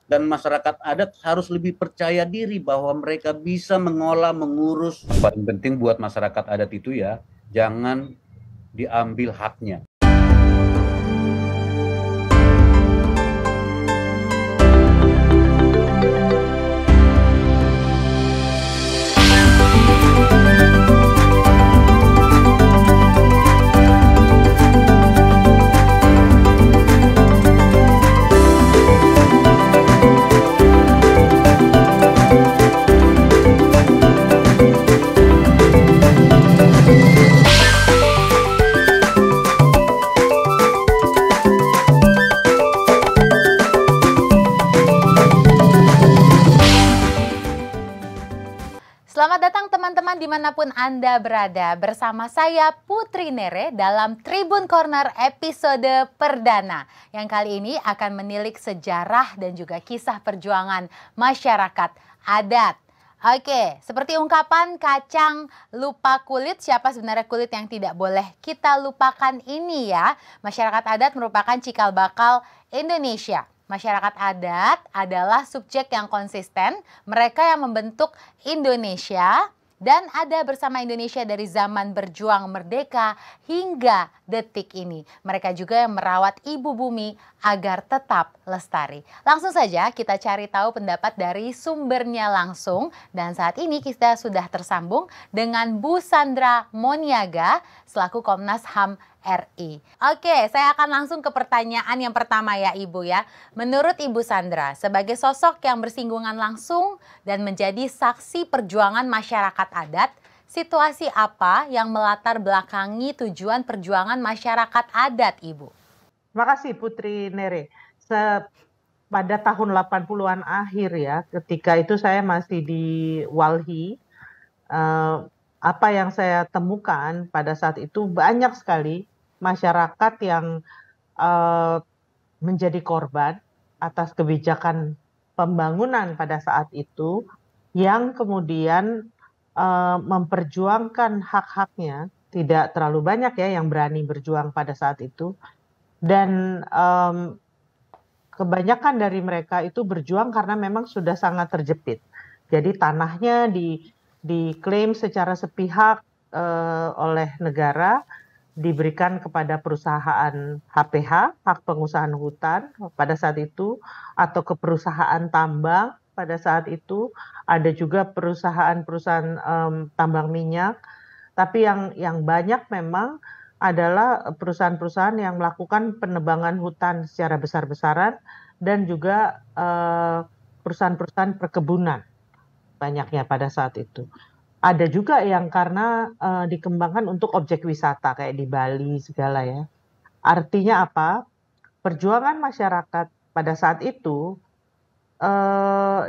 dan masyarakat adat harus lebih percaya diri bahwa mereka bisa mengolah, mengurus. Paling penting buat masyarakat adat itu ya, jangan diambil haknya. Selamat datang teman-teman dimanapun Anda berada. Bersama saya Putri Nere dalam Tribun Corner episode perdana. Yang kali ini akan menilik sejarah dan juga kisah perjuangan masyarakat adat. Oke, seperti ungkapan kacang lupa kulit, siapa sebenarnya kulit yang tidak boleh kita lupakan ini ya. Masyarakat adat merupakan cikal bakal Indonesia. Masyarakat adat adalah subjek yang konsisten, mereka yang membentuk Indonesia dan ada bersama Indonesia dari zaman berjuang merdeka hingga detik ini. Mereka juga yang merawat ibu bumi agar tetap lestari. Langsung saja kita cari tahu pendapat dari sumbernya langsung. Dan saat ini kita sudah tersambung dengan Bu Sandra Moniaga selaku Komnas HAM RI. Oke, saya akan langsung ke pertanyaan yang pertama ya Ibu ya. Menurut Ibu Sandra, sebagai sosok yang bersinggungan langsung dan menjadi saksi perjuangan masyarakat adat, situasi apa yang melatar belakangi tujuan perjuangan masyarakat adat, Ibu? Terima kasih Putri Nere. Pada tahun 80-an akhir ya, ketika itu saya masih di Walhi, apa yang saya temukan pada saat itu banyak sekali masyarakat yang menjadi korban atas kebijakan pembangunan pada saat itu, yang kemudian memperjuangkan hak-haknya. Tidak terlalu banyak ya yang berani berjuang pada saat itu, dan kebanyakan dari mereka itu berjuang karena memang sudah sangat terjepit. Jadi tanahnya diklaim secara sepihak oleh negara, diberikan kepada perusahaan HPH, hak pengusahaan hutan pada saat itu, atau ke perusahaan tambang pada saat itu. Ada juga perusahaan-perusahaan tambang minyak, tapi yang banyak memang adalah perusahaan-perusahaan yang melakukan penebangan hutan secara besar-besaran dan juga perusahaan-perusahaan perkebunan banyaknya pada saat itu. Ada juga yang karena dikembangkan untuk objek wisata kayak di Bali segala ya. Artinya apa? Perjuangan masyarakat pada saat itu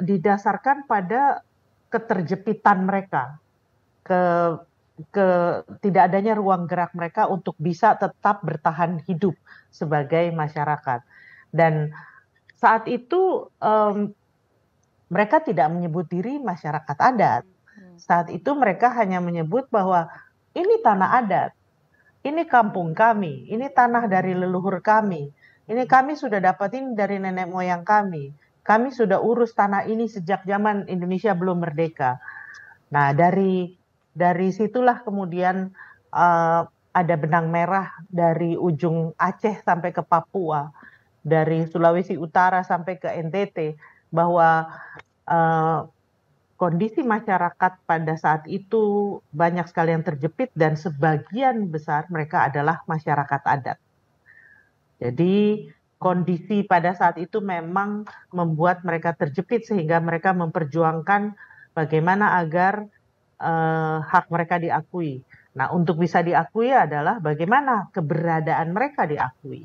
didasarkan pada keterjepitan mereka, tidak adanya ruang gerak mereka untuk bisa tetap bertahan hidup sebagai masyarakat. Dan saat itu mereka tidak menyebut diri masyarakat adat. Saat itu mereka hanya menyebut bahwa ini tanah adat, ini kampung kami, ini tanah dari leluhur kami, ini kami sudah dapatin dari nenek moyang kami sudah urus tanah ini sejak zaman Indonesia belum merdeka. Nah, dari situlah kemudian ada benang merah dari ujung Aceh sampai ke Papua, dari Sulawesi Utara sampai ke NTT, bahwa kondisi masyarakat pada saat itu banyak sekali yang terjepit dan sebagian besar mereka adalah masyarakat adat. Jadi kondisi pada saat itu memang membuat mereka terjepit sehingga mereka memperjuangkan bagaimana agar hak mereka diakui. Nah, untuk bisa diakui adalah bagaimana keberadaan mereka diakui.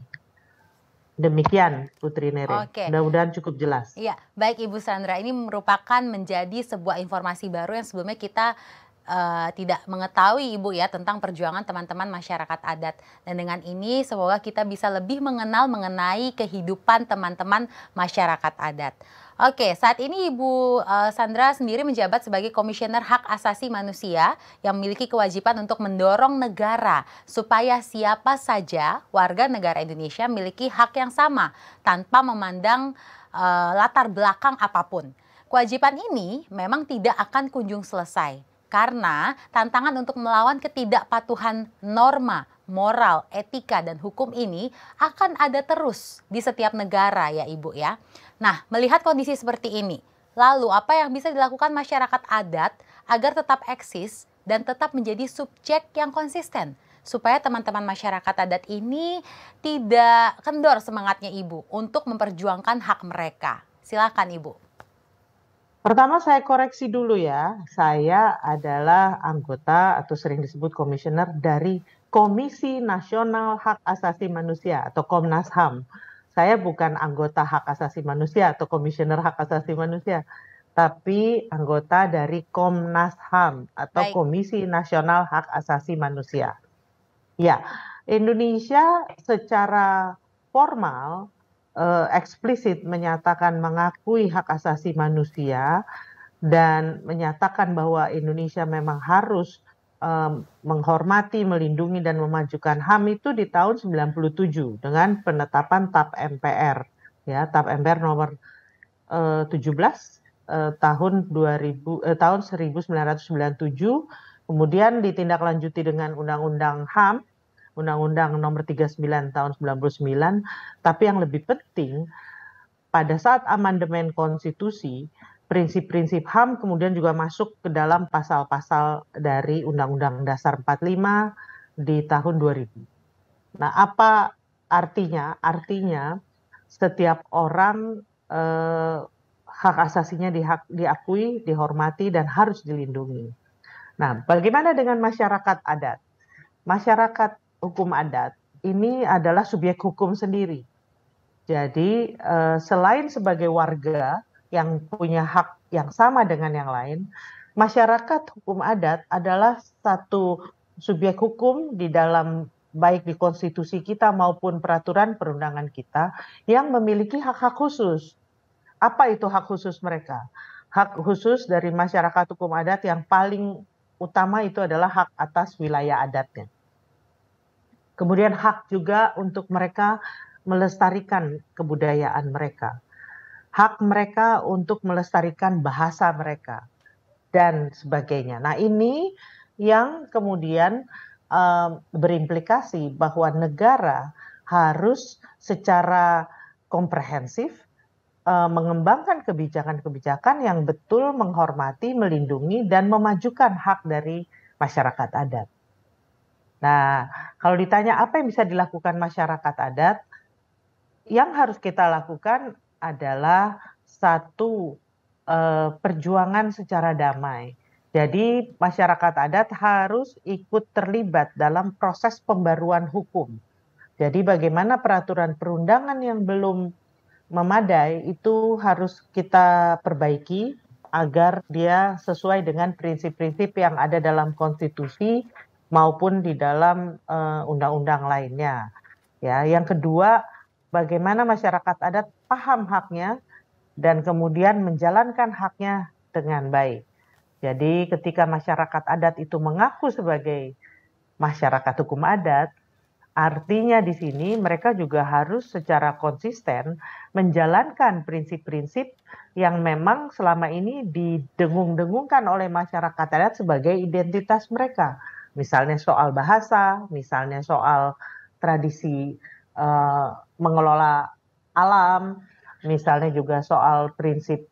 Demikian Putri Nere. Oke. Mudah-mudahan cukup jelas. Iya, baik Ibu Sandra. Ini merupakan menjadi sebuah informasi baru yang sebelumnya kita tidak mengetahui Ibu ya tentang perjuangan teman-teman masyarakat adat. Dan dengan ini semoga kita bisa lebih mengenal mengenai kehidupan teman-teman masyarakat adat. Oke, saat ini Ibu Sandra sendiri menjabat sebagai Komisioner Hak Asasi Manusia yang memiliki kewajiban untuk mendorong negara supaya siapa saja warga negara Indonesia memiliki hak yang sama tanpa memandang latar belakang apapun. Kewajiban ini memang tidak akan kunjung selesai karena tantangan untuk melawan ketidakpatuhan norma, moral, etika, dan hukum ini akan ada terus di setiap negara ya Ibu ya. Nah, melihat kondisi seperti ini, lalu apa yang bisa dilakukan masyarakat adat agar tetap eksis dan tetap menjadi subjek yang konsisten supaya teman-teman masyarakat adat ini tidak kendor semangatnya Ibu untuk memperjuangkan hak mereka. Silakan Ibu. Pertama saya koreksi dulu ya, saya adalah anggota atau sering disebut komisioner dari Komisi Nasional Hak Asasi Manusia atau Komnas HAM. Saya bukan anggota hak asasi manusia atau komisioner hak asasi manusia, tapi anggota dari Komnas HAM atau Baik. Komisi Nasional Hak Asasi Manusia. Ya, Indonesia secara formal eksplisit menyatakan mengakui hak asasi manusia dan menyatakan bahwa Indonesia memang harus menghormati, melindungi dan memajukan HAM itu di tahun 97 dengan penetapan TAP MPR ya, TAP MPR nomor 17 tahun 1997, kemudian ditindaklanjuti dengan Undang-Undang HAM, Undang-Undang nomor 39 tahun 99, tapi yang lebih penting pada saat amandemen konstitusi, prinsip-prinsip HAM kemudian juga masuk ke dalam pasal-pasal dari Undang-Undang Dasar 45 di tahun 2000. Nah, apa artinya? Artinya setiap orang hak asasinya diakui, dihormati, dan harus dilindungi. Nah, bagaimana dengan masyarakat adat? Masyarakat hukum adat ini adalah subjek hukum sendiri. Jadi selain sebagai warga yang punya hak yang sama dengan yang lain, masyarakat hukum adat adalah satu subjek hukum di dalam baik di konstitusi kita maupun peraturan perundangan kita yang memiliki hak-hak khusus. Apa itu hak khusus mereka? Hak khusus dari masyarakat hukum adat yang paling utama itu adalah hak atas wilayah adatnya. Kemudian hak juga untuk mereka melestarikan kebudayaan mereka. Hak mereka untuk melestarikan bahasa mereka dan sebagainya. Nah, ini yang kemudian berimplikasi bahwa negara harus secara komprehensif mengembangkan kebijakan-kebijakan yang betul menghormati, melindungi, dan memajukan hak dari masyarakat adat. Nah, kalau ditanya apa yang bisa dilakukan masyarakat adat, yang harus kita lakukan adalah satu perjuangan secara damai. Jadi masyarakat adat harus ikut terlibat dalam proses pembaruan hukum. Jadi bagaimana peraturan perundangan yang belum memadai itu harus kita perbaiki agar dia sesuai dengan prinsip-prinsip yang ada dalam konstitusi maupun di dalam undang-undang lainnya. Ya, yang kedua, bagaimana masyarakat adat paham haknya dan kemudian menjalankan haknya dengan baik. Jadi ketika masyarakat adat itu mengaku sebagai masyarakat hukum adat, artinya di sini mereka juga harus secara konsisten menjalankan prinsip-prinsip yang memang selama ini didengung-dengungkan oleh masyarakat adat sebagai identitas mereka. Misalnya soal bahasa, misalnya soal tradisi mengelola alam, misalnya juga soal prinsip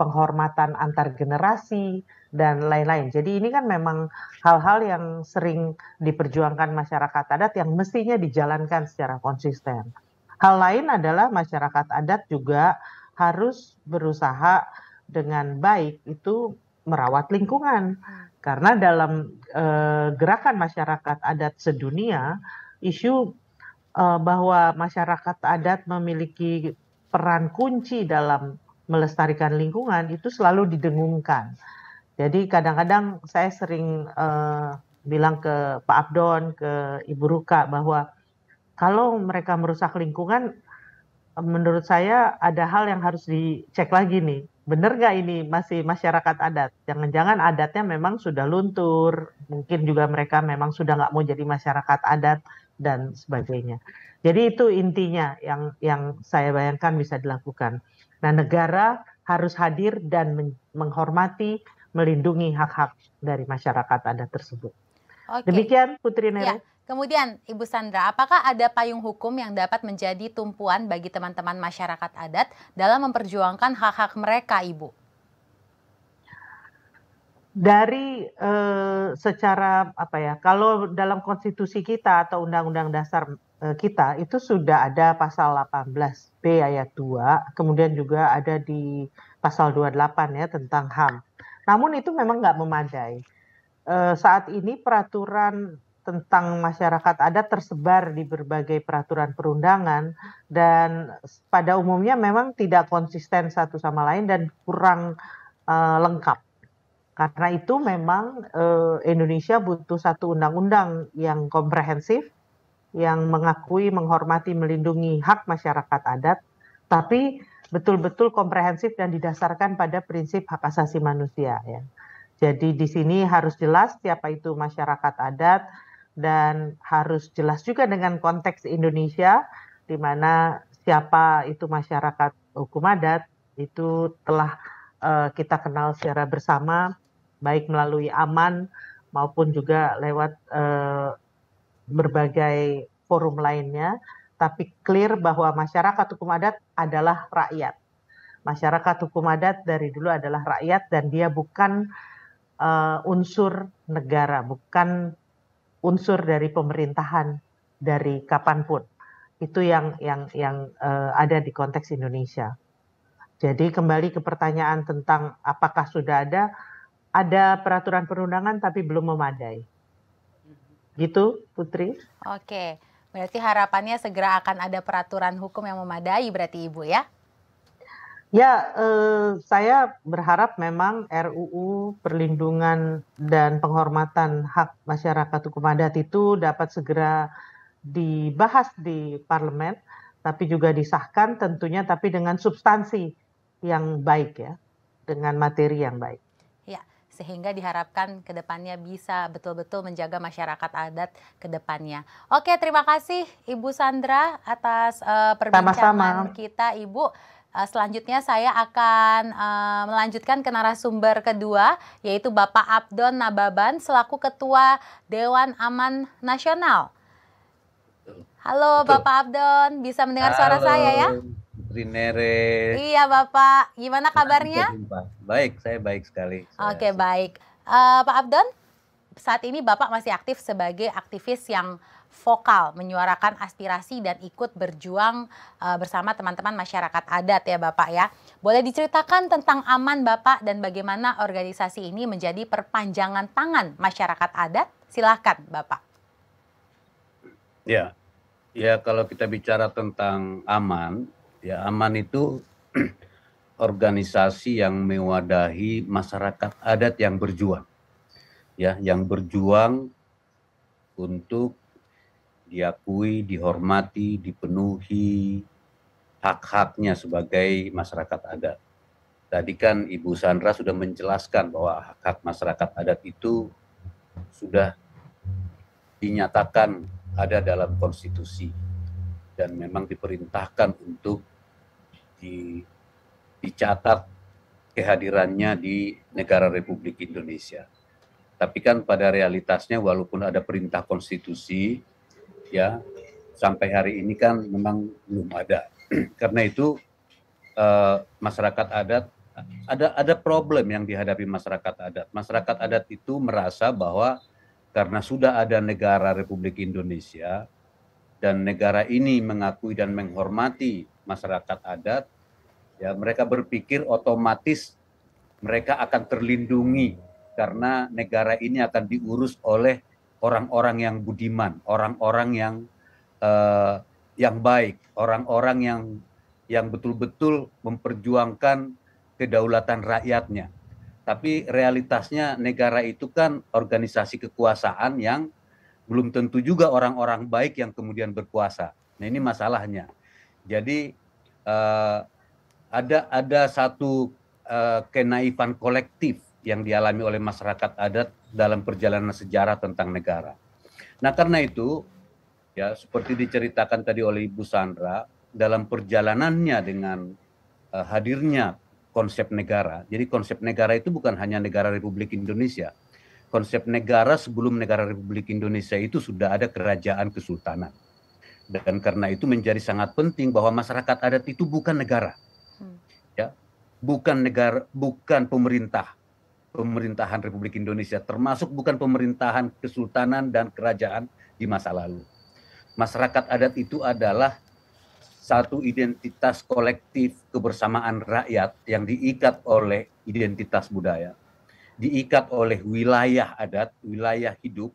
penghormatan antar generasi, dan lain-lain. Jadi ini kan memang hal-hal yang sering diperjuangkan masyarakat adat yang mestinya dijalankan secara konsisten. Hal lain adalah masyarakat adat juga harus berusaha dengan baik itu merawat lingkungan. Karena dalam gerakan masyarakat adat sedunia, isu bahwa masyarakat adat memiliki peran kunci dalam melestarikan lingkungan itu selalu didengungkan. Jadi kadang-kadang saya sering bilang ke Pak Abdon, ke Ibu Ruka bahwa kalau mereka merusak lingkungan, menurut saya ada hal yang harus dicek lagi nih. Benar nggak ini masih masyarakat adat? Jangan-jangan adatnya memang sudah luntur, mungkin juga mereka memang sudah nggak mau jadi masyarakat adat dan sebagainya. Jadi itu intinya yang saya bayangkan bisa dilakukan. Nah, negara harus hadir dan menghormati, melindungi hak-hak dari masyarakat adat tersebut. Oke. Demikian Putri Ya, Nere. kemudian Ibu Sandra, apakah ada payung hukum yang dapat menjadi tumpuan bagi teman-teman masyarakat adat dalam memperjuangkan hak-hak mereka, Ibu? Dari secara apa ya, kalau dalam konstitusi kita atau undang-undang dasar kita itu sudah ada pasal 18B ayat 2, kemudian juga ada di pasal 28 ya tentang HAM. Namun itu memang nggak memadai. Saat ini peraturan tentang masyarakat adat tersebar di berbagai peraturan perundangan dan pada umumnya memang tidak konsisten satu sama lain dan kurang lengkap. Karena itu memang Indonesia butuh satu undang-undang yang komprehensif, yang mengakui, menghormati, melindungi hak masyarakat adat, tapi betul-betul komprehensif dan didasarkan pada prinsip hak asasi manusia. Ya. Jadi di sini harus jelas siapa itu masyarakat adat dan harus jelas juga dengan konteks Indonesia, di mana siapa itu masyarakat hukum adat itu telah kita kenal secara bersama, baik melalui aman maupun juga lewat berbagai forum lainnya, tapi clear bahwa masyarakat hukum adat adalah rakyat. Masyarakat hukum adat dari dulu adalah rakyat dan dia bukan unsur negara, bukan unsur dari pemerintahan dari kapanpun. Itu yang ada di konteks Indonesia. Jadi kembali ke pertanyaan tentang apakah sudah ada peraturan perundangan tapi belum memadai. Gitu, Putri. Oke, berarti harapannya segera akan ada peraturan hukum yang memadai berarti Ibu ya? Ya, saya berharap memang RUU perlindungan dan penghormatan hak masyarakat hukum adat itu dapat segera dibahas di parlemen, tapi juga disahkan tentunya tapi dengan substansi yang baik ya, dengan materi yang baik. Ya, sehingga diharapkan ke depannya bisa betul-betul menjaga masyarakat adat ke depannya. Oke, terima kasih Ibu Sandra atas perbincangan kita, Ibu. Selanjutnya saya akan melanjutkan ke narasumber kedua, yaitu Bapak Abdon Nababan selaku Ketua Dewan Aman Nasional. Halo Bapak Abdon, bisa mendengar suara saya ya? Putri Nere. Iya Bapak, gimana kabarnya? Baik, saya baik sekali. Oke, baik. Pak Abdon, saat ini Bapak masih aktif sebagai aktivis yang vokal, menyuarakan aspirasi dan ikut berjuang bersama teman-teman masyarakat adat ya Bapak ya. Boleh diceritakan tentang Aman Bapak dan bagaimana organisasi ini menjadi perpanjangan tangan masyarakat adat? Silahkan Bapak. Ya, kalau kita bicara tentang Aman, ya Aman itu organisasi yang mewadahi masyarakat adat yang berjuang. Ya, yang berjuang untuk diakui, dihormati, dipenuhi hak-haknya sebagai masyarakat adat. Tadi kan Ibu Sandra sudah menjelaskan bahwa hak-hak masyarakat adat itu sudah dinyatakan ada dalam konstitusi dan memang diperintahkan untuk dicatat kehadirannya di negara Republik Indonesia. Tapi kan pada realitasnya walaupun ada perintah konstitusi, ya sampai hari ini kan memang belum ada. Karena itu masyarakat adat ada problem yang dihadapi masyarakat adat. Masyarakat adat itu merasa bahwa karena sudah ada negara Republik Indonesia dan negara ini mengakui dan menghormati masyarakat adat, ya mereka berpikir otomatis mereka akan terlindungi karena negara ini akan diurus oleh orang-orang yang budiman, orang-orang yang baik, orang-orang yang betul-betul memperjuangkan kedaulatan rakyatnya. Tapi realitasnya negara itu kan organisasi kekuasaan yang belum tentu juga orang-orang baik yang kemudian berkuasa. Nah ini masalahnya. Jadi ada satu kenaifan kolektif yang dialami oleh masyarakat adat dalam perjalanan sejarah tentang negara. Nah karena itu Ya, seperti diceritakan tadi oleh Ibu Sandra, dalam perjalanannya dengan hadirnya konsep negara. Jadi konsep negara itu bukan hanya negara Republik Indonesia. Konsep negara sebelum negara Republik Indonesia itu sudah ada kerajaan kesultanan. Dan karena itu menjadi sangat penting bahwa masyarakat adat itu bukan negara. Ya, bukan negara, bukan pemerintahan Republik Indonesia, termasuk bukan pemerintahan kesultanan dan kerajaan di masa lalu. Masyarakat adat itu adalah satu identitas kolektif kebersamaan rakyat yang diikat oleh identitas budaya, diikat oleh wilayah adat, wilayah hidup,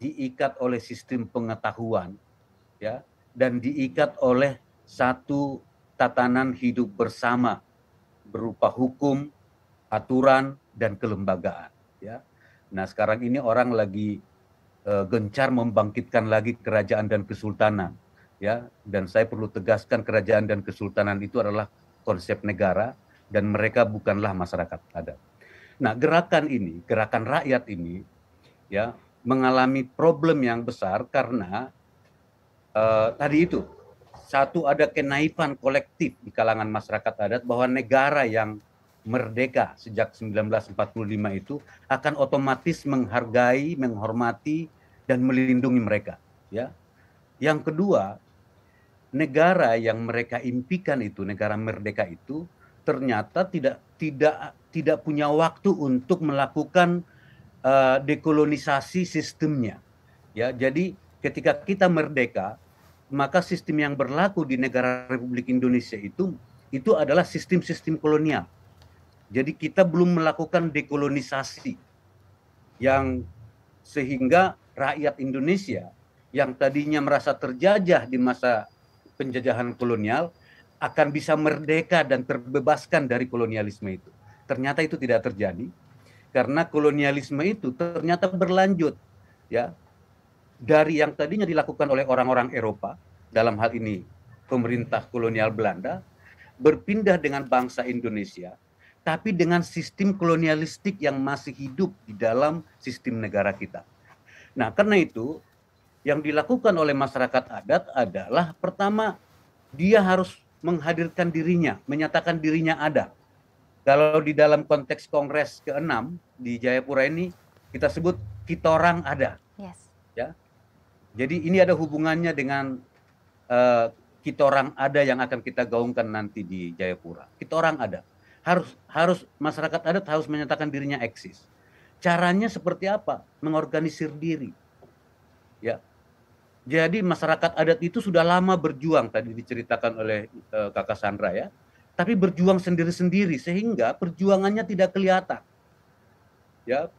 diikat oleh sistem pengetahuan, ya, dan diikat oleh satu tatanan hidup bersama berupa hukum, aturan, dan kelembagaan. Ya. Nah, sekarang ini orang lagi gencar membangkitkan lagi kerajaan dan kesultanan, ya. Dan saya perlu tegaskan kerajaan dan kesultanan itu adalah konsep negara dan mereka bukanlah masyarakat adat. Nah, gerakan ini, gerakan rakyat ini, ya, mengalami problem yang besar karena tadi itu satu ada kenaifan kolektif di kalangan masyarakat adat bahwa negara yang merdeka sejak 1945 itu akan otomatis menghargai, menghormati, dan melindungi mereka. Ya. Yang kedua, negara yang mereka impikan itu, negara merdeka itu, ternyata tidak punya waktu untuk melakukan dekolonisasi sistemnya. Ya, jadi ketika kita merdeka, maka sistem yang berlaku di negara Republik Indonesia itu adalah sistem-sistem kolonial. Jadi kita belum melakukan dekolonisasi yang sehingga rakyat Indonesia yang tadinya merasa terjajah di masa penjajahan kolonial akan bisa merdeka dan terbebaskan dari kolonialisme itu. Ternyata itu tidak terjadi karena kolonialisme itu ternyata berlanjut, ya, dari yang tadinya dilakukan oleh orang-orang Eropa, dalam hal ini pemerintah kolonial Belanda, berpindah dengan bangsa Indonesia, tapi dengan sistem kolonialistik yang masih hidup di dalam sistem negara kita. Nah, karena itu yang dilakukan oleh masyarakat adat adalah pertama, dia harus menghadirkan dirinya, menyatakan dirinya ada. Kalau di dalam konteks Kongres ke-6 di Jayapura ini, kita sebut kita orang ada. Yes. Ya. Jadi ini ada hubungannya dengan kita orang ada yang akan kita gaungkan nanti di Jayapura. Kita orang ada. Harus masyarakat adat harus menyatakan dirinya eksis. Caranya seperti apa? Mengorganisir diri. Ya. Jadi masyarakat adat itu sudah lama berjuang, tadi diceritakan oleh Kakak Sandra, ya. Tapi berjuang sendiri-sendiri sehingga perjuangannya tidak kelihatan. Ya.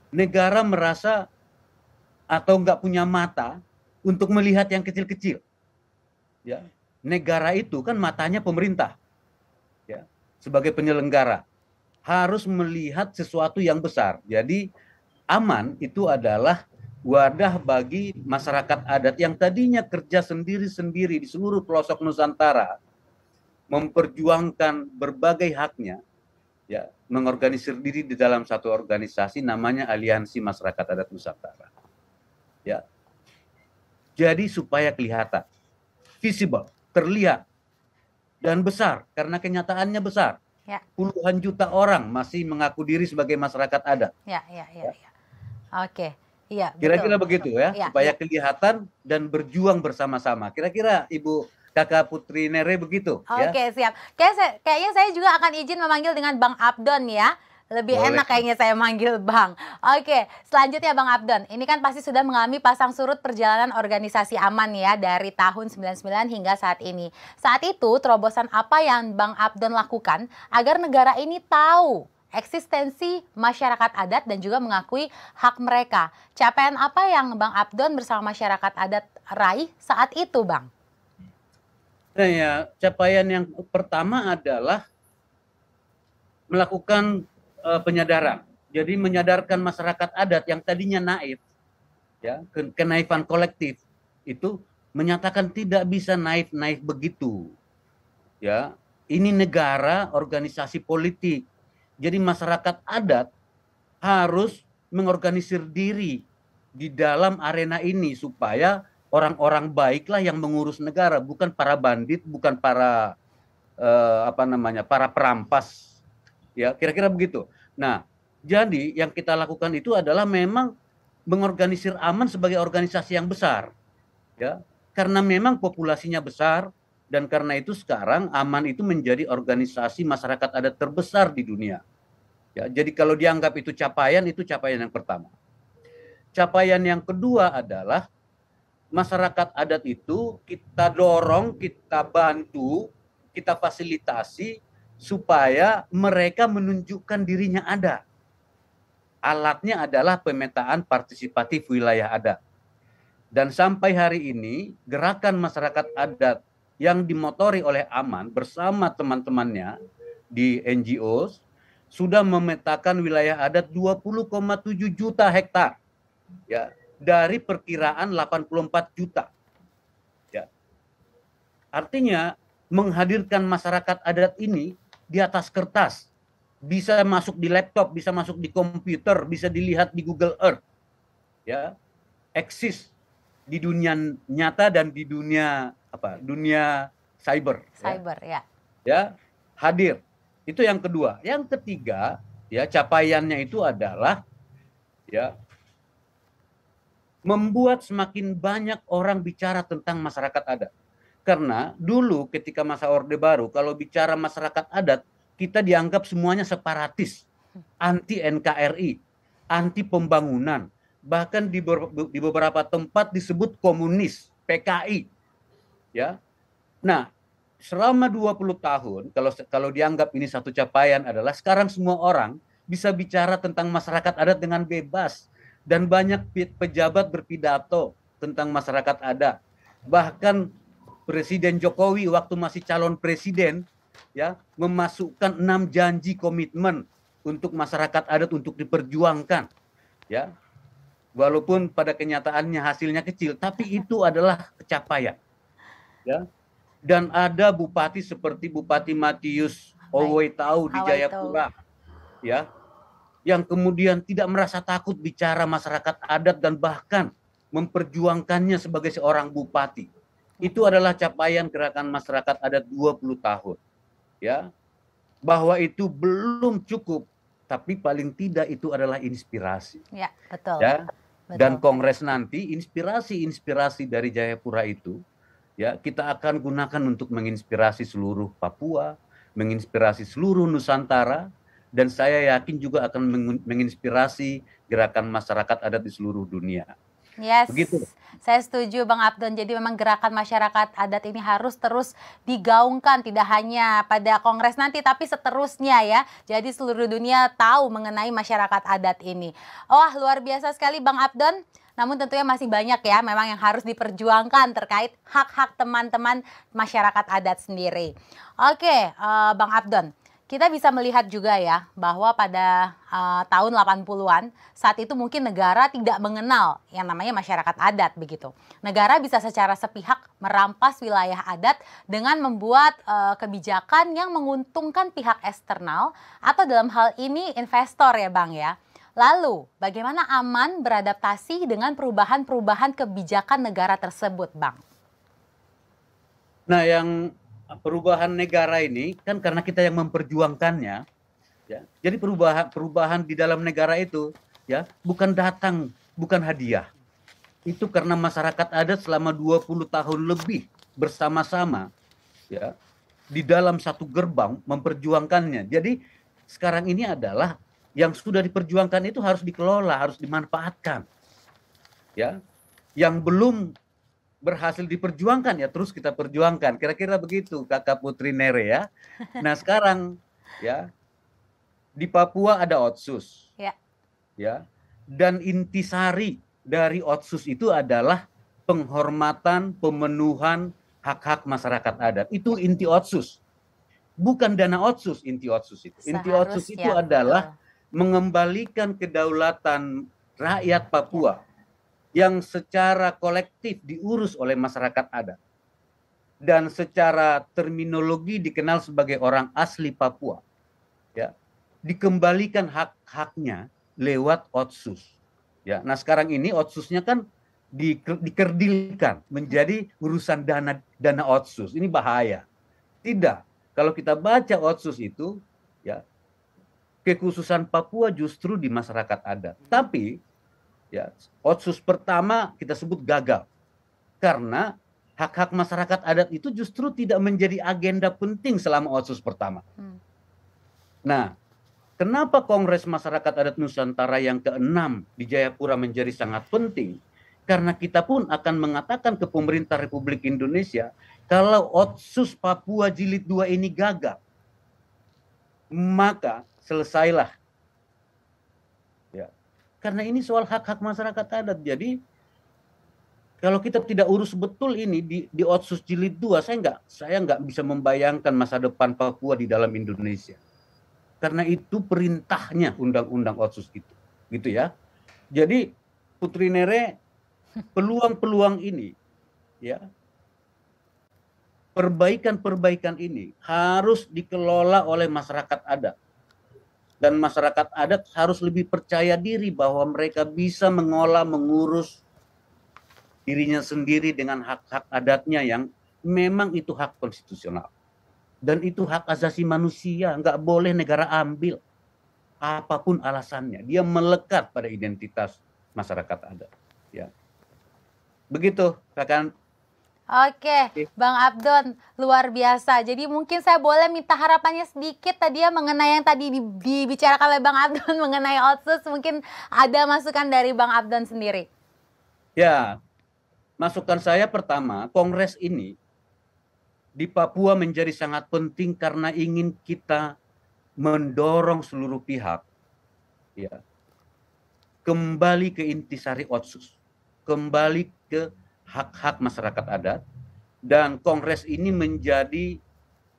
Negara merasa atau nggak punya mata untuk melihat yang kecil-kecil. Ya. Negara itu kan matanya pemerintah. Ya. Sebagai penyelenggara harus melihat sesuatu yang besar. Jadi aman itu adalah wadah bagi masyarakat adat yang tadinya kerja sendiri-sendiri di seluruh pelosok Nusantara, memperjuangkan berbagai haknya, ya, mengorganisir diri di dalam satu organisasi namanya Aliansi Masyarakat Adat Nusantara. Ya. Jadi supaya kelihatan, visible, terlihat, dan besar, karena kenyataannya besar. Ya. Puluhan juta orang masih mengaku diri sebagai masyarakat adat. Ya. Oke, iya. Kira-kira begitu ya, ya, supaya kelihatan dan berjuang bersama-sama. Kira-kira Ibu Kakak Putri Nere begitu. Oke, siap. Kayaknya saya juga akan izin memanggil dengan Bang Abdon ya. Lebih Boleh. enak kayaknya saya manggil Bang. Oke, selanjutnya Bang Abdon. Ini kan pasti sudah mengalami pasang surut perjalanan organisasi aman ya dari tahun 99 hingga saat ini. Saat itu terobosan apa yang Bang Abdon lakukan agar negara ini tahu eksistensi masyarakat adat dan juga mengakui hak mereka? Capaian apa yang Bang Abdon bersama masyarakat adat raih saat itu, Bang? Nah, ya, capaian yang pertama adalah melakukan penyadaran. Jadi menyadarkan masyarakat adat yang tadinya naif, ya, kenaifan kolektif itu menyatakan tidak bisa naif-naif begitu. Ya, ini negara, organisasi politik. Jadi masyarakat adat harus mengorganisir diri di dalam arena ini supaya orang-orang baiklah yang mengurus negara, bukan para bandit, bukan para para perampas. Ya, kira-kira begitu. Nah, jadi yang kita lakukan itu adalah memang mengorganisir Aman sebagai organisasi yang besar. Ya, karena memang populasinya besar dan karena itu sekarang Aman itu menjadi organisasi masyarakat adat terbesar di dunia. Ya, jadi kalau dianggap itu capaian yang pertama. Capaian yang kedua adalah masyarakat adat itu kita dorong, kita bantu, kita fasilitasi supaya mereka menunjukkan dirinya ada. Alatnya adalah pemetaan partisipatif wilayah adat. Dan sampai hari ini gerakan masyarakat adat yang dimotori oleh Aman bersama teman-temannya di NGO sudah memetakan wilayah adat 20,7 juta hektar. Ya, dari perkiraan 84 juta. Ya. Artinya menghadirkan masyarakat adat ini di atas kertas, bisa masuk di laptop, bisa masuk di komputer, bisa dilihat di Google Earth. Ya. Eksis di dunia nyata dan di dunia dunia cyber. Cyber, ya. Ya, hadir. Itu yang kedua. Yang ketiga, ya, capaiannya itu adalah ya membuat semakin banyak orang bicara tentang masyarakat adat. Karena dulu ketika masa Orde Baru, kalau bicara masyarakat adat, kita dianggap semuanya separatis, anti NKRI, anti pembangunan, bahkan di beberapa tempat disebut komunis, PKI. Ya. Nah, selama 20 tahun, kalau dianggap ini satu capaian adalah sekarang semua orang bisa bicara tentang masyarakat adat dengan bebas. Dan banyak pejabat berpidato tentang masyarakat adat. Bahkan Presiden Jokowi waktu masih calon presiden ya memasukkan 6 janji komitmen untuk masyarakat adat untuk diperjuangkan. Ya. Walaupun pada kenyataannya hasilnya kecil, tapi itu adalah pencapaian. Ya. Dan ada bupati seperti Bupati Matius Owoitau di Jayapura. Ya. Yang kemudian tidak merasa takut bicara masyarakat adat dan bahkan memperjuangkannya sebagai seorang bupati. Itu adalah capaian gerakan masyarakat adat 20 tahun. Ya. Bahwa itu belum cukup, tapi paling tidak itu adalah inspirasi. Ya, betul. Ya. Betul. Dan kongres nanti inspirasi dari Jayapura itu ya kita akan gunakan untuk menginspirasi seluruh Papua, menginspirasi seluruh Nusantara. Dan saya yakin juga akan menginspirasi gerakan masyarakat adat di seluruh dunia. Yes, begitu. Saya setuju Bang Abdon. Jadi memang gerakan masyarakat adat ini harus terus digaungkan. Tidak hanya pada kongres nanti, tapi seterusnya ya. Jadi seluruh dunia tahu mengenai masyarakat adat ini. Wah, luar biasa sekali Bang Abdon. Namun tentunya masih banyak ya memang yang harus diperjuangkan terkait hak-hak teman-teman masyarakat adat sendiri. Oke, Bang Abdon. Kita bisa melihat juga ya bahwa pada tahun 80-an saat itu mungkin negara tidak mengenal yang namanya masyarakat adat begitu. Negara bisa secara sepihak merampas wilayah adat dengan membuat kebijakan yang menguntungkan pihak eksternal atau dalam hal ini investor ya Bang ya. Lalu bagaimana Aman beradaptasi dengan perubahan-perubahan kebijakan negara tersebut Bang? Nah yang perubahan negara ini kan karena kita yang memperjuangkannya, ya. Jadi perubahan di dalam negara itu, ya, bukan datang, bukan hadiah. Itu karena masyarakat adat selama 20 tahun lebih bersama-sama, ya, di dalam satu gerbang memperjuangkannya. Jadi sekarang ini adalah yang sudah diperjuangkan itu harus dikelola, harus dimanfaatkan, ya. Yang belum berhasil diperjuangkan ya terus kita perjuangkan. Kira-kira begitu Kakak Putri Nere ya. Nah sekarang ya di Papua ada Otsus. Ya. Ya. Dan intisari dari Otsus itu adalah penghormatan, pemenuhan hak-hak masyarakat adat. Itu inti Otsus. Bukan dana Otsus inti Otsus itu. Inti Otsus itu adalah mengembalikan kedaulatan rakyat Papua yang secara kolektif diurus oleh masyarakat adat dan secara terminologi dikenal sebagai orang asli Papua, ya, dikembalikan hak-haknya lewat Otsus. Ya, nah sekarang ini Otsusnya kan dikerdilkan menjadi urusan dana otsus. Ini bahaya. Tidak. Kalau kita baca otsus itu, ya, kekhususan Papua justru di masyarakat adat. Tapi ya, otsus pertama kita sebut gagal karena hak-hak masyarakat adat itu justru tidak menjadi agenda penting selama otsus pertama. Nah, kenapa Kongres Masyarakat Adat Nusantara yang ke-6 di Jayapura menjadi sangat penting? Karena kita pun akan mengatakan ke pemerintah Republik Indonesia, kalau otsus Papua Jilid 2 ini gagal, maka selesailah. Ya. Karena ini soal hak-hak masyarakat adat. Jadi kalau kita tidak urus betul ini di otsus Jilid 2, saya nggak bisa membayangkan masa depan Papua di dalam Indonesia. Karena itu perintahnya undang-undang otsus itu, gitu ya. Jadi Putri Nere, peluang-peluang ini, ya, perbaikan-perbaikan ini harus dikelola oleh masyarakat adat. Dan masyarakat adat harus lebih percaya diri bahwa mereka bisa mengolah, mengurus dirinya sendiri dengan hak-hak adatnya yang memang itu hak konstitusional. Dan itu hak asasi manusia, nggak boleh negara ambil. Apapun alasannya, dia melekat pada identitas masyarakat adat. Ya. Begitu, Kakak. Oke, Bang Abdon, luar biasa. Jadi mungkin saya boleh minta harapannya sedikit tadi ya mengenai yang tadi dibicarakan oleh Bang Abdon mengenai otsus. Mungkin ada masukan dari Bang Abdon sendiri. Ya, masukan saya pertama, Kongres ini di Papua menjadi sangat penting karena ingin kita mendorong seluruh pihak, ya, kembali ke intisari otsus, kembali ke hak-hak masyarakat adat, dan Kongres ini menjadi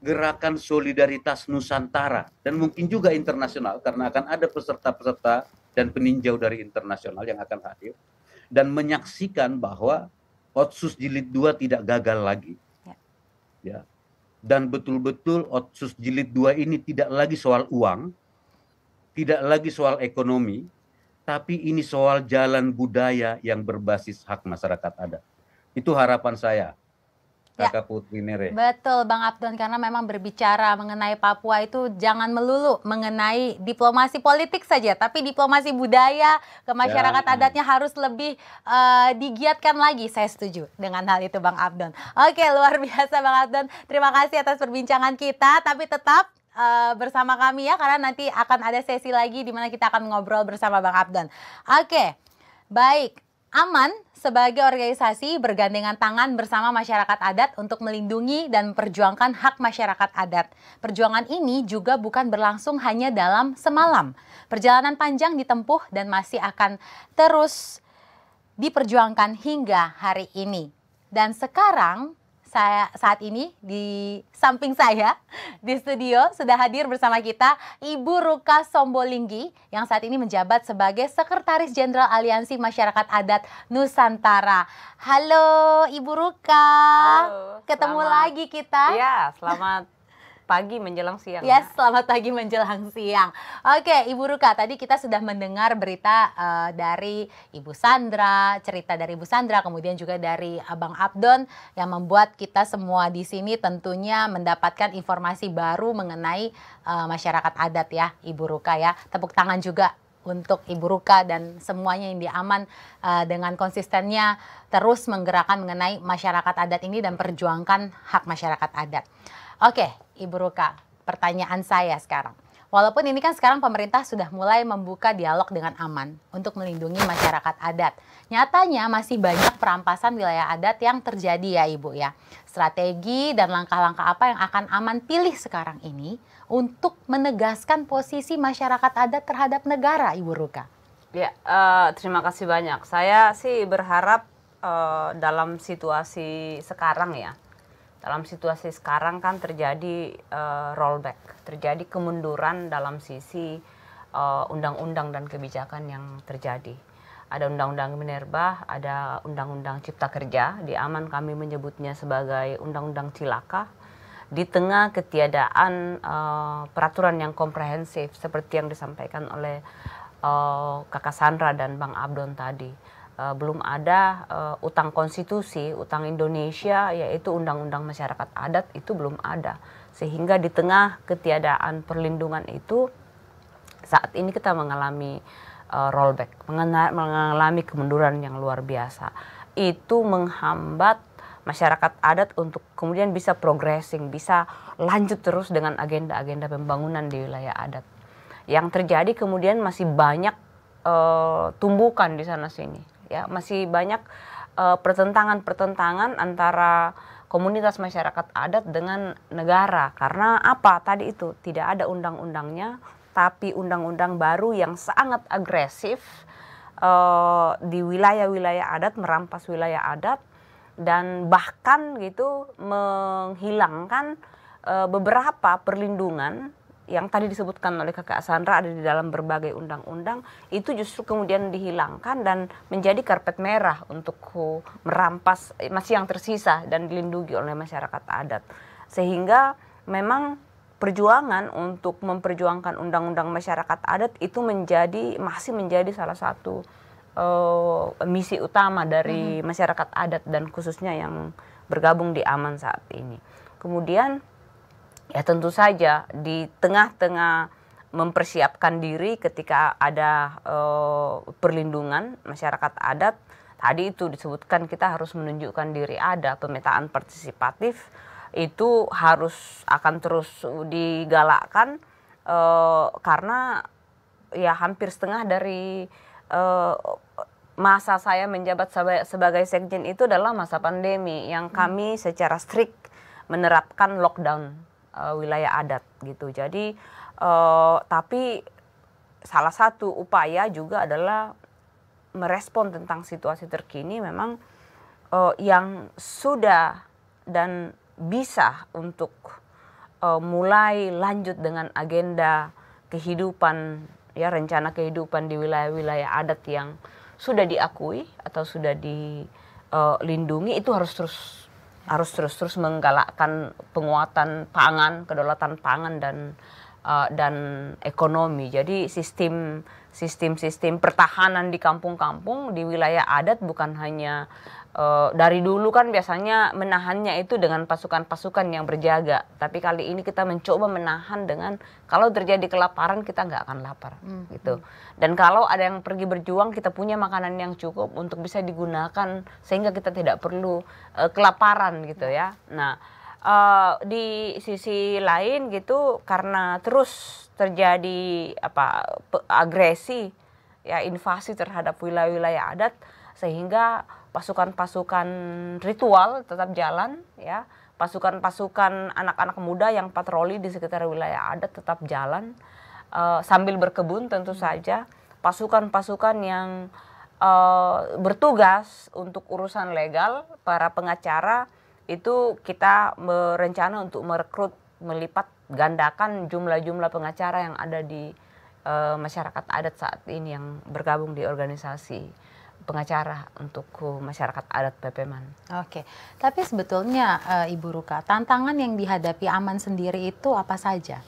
gerakan solidaritas Nusantara dan mungkin juga internasional karena akan ada peserta-peserta dan peninjau dari internasional yang akan hadir dan menyaksikan bahwa otsus Jilid 2 tidak gagal lagi. Ya. Dan betul-betul otsus Jilid 2 ini tidak lagi soal uang, tidak lagi soal ekonomi, tapi ini soal jalan budaya yang berbasis hak masyarakat adat. Itu harapan saya, Kakak Putri Nere. Betul Bang Abdon, karena memang berbicara mengenai Papua itu jangan melulu mengenai diplomasi politik saja, tapi diplomasi budaya ke masyarakat adatnya harus lebih digiatkan lagi. Saya setuju dengan hal itu Bang Abdon. Oke, luar biasa Bang Abdon. Terima kasih atas perbincangan kita, tapi tetap bersama kami ya, karena nanti akan ada sesi lagi di mana kita akan ngobrol bersama Bang Abdon. Oke, baik. Aman sebagai organisasi bergandengan tangan bersama masyarakat adat untuk melindungi dan memperjuangkan hak masyarakat adat. Perjuangan ini juga bukan berlangsung hanya dalam semalam. Perjalanan panjang ditempuh dan masih akan terus diperjuangkan hingga hari ini. Dan sekarang saat ini di samping saya di studio sudah hadir bersama kita Ibu Ruka Sombolinggi yang saat ini menjabat sebagai Sekretaris Jenderal Aliansi Masyarakat Adat Nusantara. Halo Ibu Ruka. Halo, ketemu lagi kita. Ya, selamat pagi menjelang siang. Yes, selamat pagi menjelang siang. Oke, Ibu Ruka, tadi kita sudah mendengar berita dari Ibu Sandra, cerita dari Ibu Sandra, kemudian juga dari Abang Abdon yang membuat kita semua di sini tentunya mendapatkan informasi baru mengenai masyarakat adat ya, Ibu Ruka ya. Tepuk tangan juga untuk Ibu Ruka dan semuanya yang diaman dengan konsistennya terus menggerakkan mengenai masyarakat adat ini dan perjuangkan hak masyarakat adat. Oke, Ibu Ruka, pertanyaan saya sekarang. Walaupun ini kan sekarang pemerintah sudah mulai membuka dialog dengan aman untuk melindungi masyarakat adat. Nyatanya masih banyak perampasan wilayah adat yang terjadi ya Ibu ya. Strategi dan langkah-langkah apa yang akan aman pilih sekarang ini untuk menegaskan posisi masyarakat adat terhadap negara, Ibu Ruka? Ya, terima kasih banyak. Saya sih berharap dalam situasi sekarang ya. Dalam situasi sekarang kan terjadi rollback, terjadi kemunduran dalam sisi undang-undang dan kebijakan yang terjadi. Ada undang-undang Minerba, ada undang-undang Cipta Kerja, di Aman kami menyebutnya sebagai undang-undang cilaka. Di tengah ketiadaan peraturan yang komprehensif seperti yang disampaikan oleh Kakak Sandra dan Bang Abdon tadi. belum ada utang konstitusi, utang Indonesia yaitu Undang-Undang Masyarakat Adat itu belum ada. Sehingga di tengah ketiadaan perlindungan itu saat ini kita mengalami rollback, mengalami kemunduran yang luar biasa. Itu menghambat masyarakat adat untuk kemudian bisa progressing, bisa lanjut terus dengan agenda-agenda pembangunan di wilayah adat. Yang terjadi kemudian masih banyak tumbukan di sana sini, ya masih banyak pertentangan antara komunitas masyarakat adat dengan negara. Karena apa? Tadi itu tidak ada undang-undangnya, tapi undang-undang baru yang sangat agresif di wilayah-wilayah adat, merampas wilayah adat dan bahkan gitu menghilangkan beberapa perlindungan yang tadi disebutkan oleh Kakak Sandra ada di dalam berbagai undang-undang, itu justru kemudian dihilangkan dan menjadi karpet merah untuk merampas masih yang tersisa dan dilindungi oleh masyarakat adat. Sehingga memang perjuangan untuk memperjuangkan undang-undang masyarakat adat itu masih menjadi salah satu misi utama dari masyarakat adat dan khususnya yang bergabung di AMAN saat ini. Kemudian ya tentu saja di tengah-tengah mempersiapkan diri ketika ada perlindungan masyarakat adat, tadi itu disebutkan kita harus menunjukkan diri ada, pemetaan partisipatif itu akan terus digalakkan karena ya hampir setengah dari masa saya menjabat sebagai sekjen itu adalah masa pandemi yang kami secara strict menerapkan lockdown wilayah adat gitu. Jadi tapi salah satu upaya juga adalah merespon tentang situasi terkini memang yang sudah dan bisa untuk mulai lanjut dengan agenda kehidupan ya rencana kehidupan di wilayah-wilayah adat yang sudah diakui atau sudah dilindungi itu harus terus menggalakkan penguatan pangan, kedaulatan pangan dan ekonomi. Jadi sistem pertahanan di kampung-kampung di wilayah adat bukan hanya dari dulu kan biasanya menahannya itu dengan pasukan-pasukan yang berjaga. Tapi kali ini kita mencoba menahan dengan kalau terjadi kelaparan kita nggak akan lapar gitu. Dan kalau ada yang pergi berjuang kita punya makanan yang cukup untuk bisa digunakan sehingga kita tidak perlu kelaparan gitu ya. Nah di sisi lain gitu karena terus terjadi agresi ya invasi terhadap wilayah-wilayah adat sehingga pasukan-pasukan ritual tetap jalan ya, pasukan-pasukan anak-anak muda yang patroli di sekitar wilayah adat tetap jalan sambil berkebun tentu saja, pasukan-pasukan yang bertugas untuk urusan legal, para pengacara itu kita berencana untuk merekrut melipat gandakan jumlah-jumlah pengacara yang ada di masyarakat adat saat ini yang bergabung di organisasi pengacara untuk masyarakat adat Pepeman. Oke, tapi sebetulnya Ibu Ruka, tantangan yang dihadapi AMAN sendiri itu apa saja?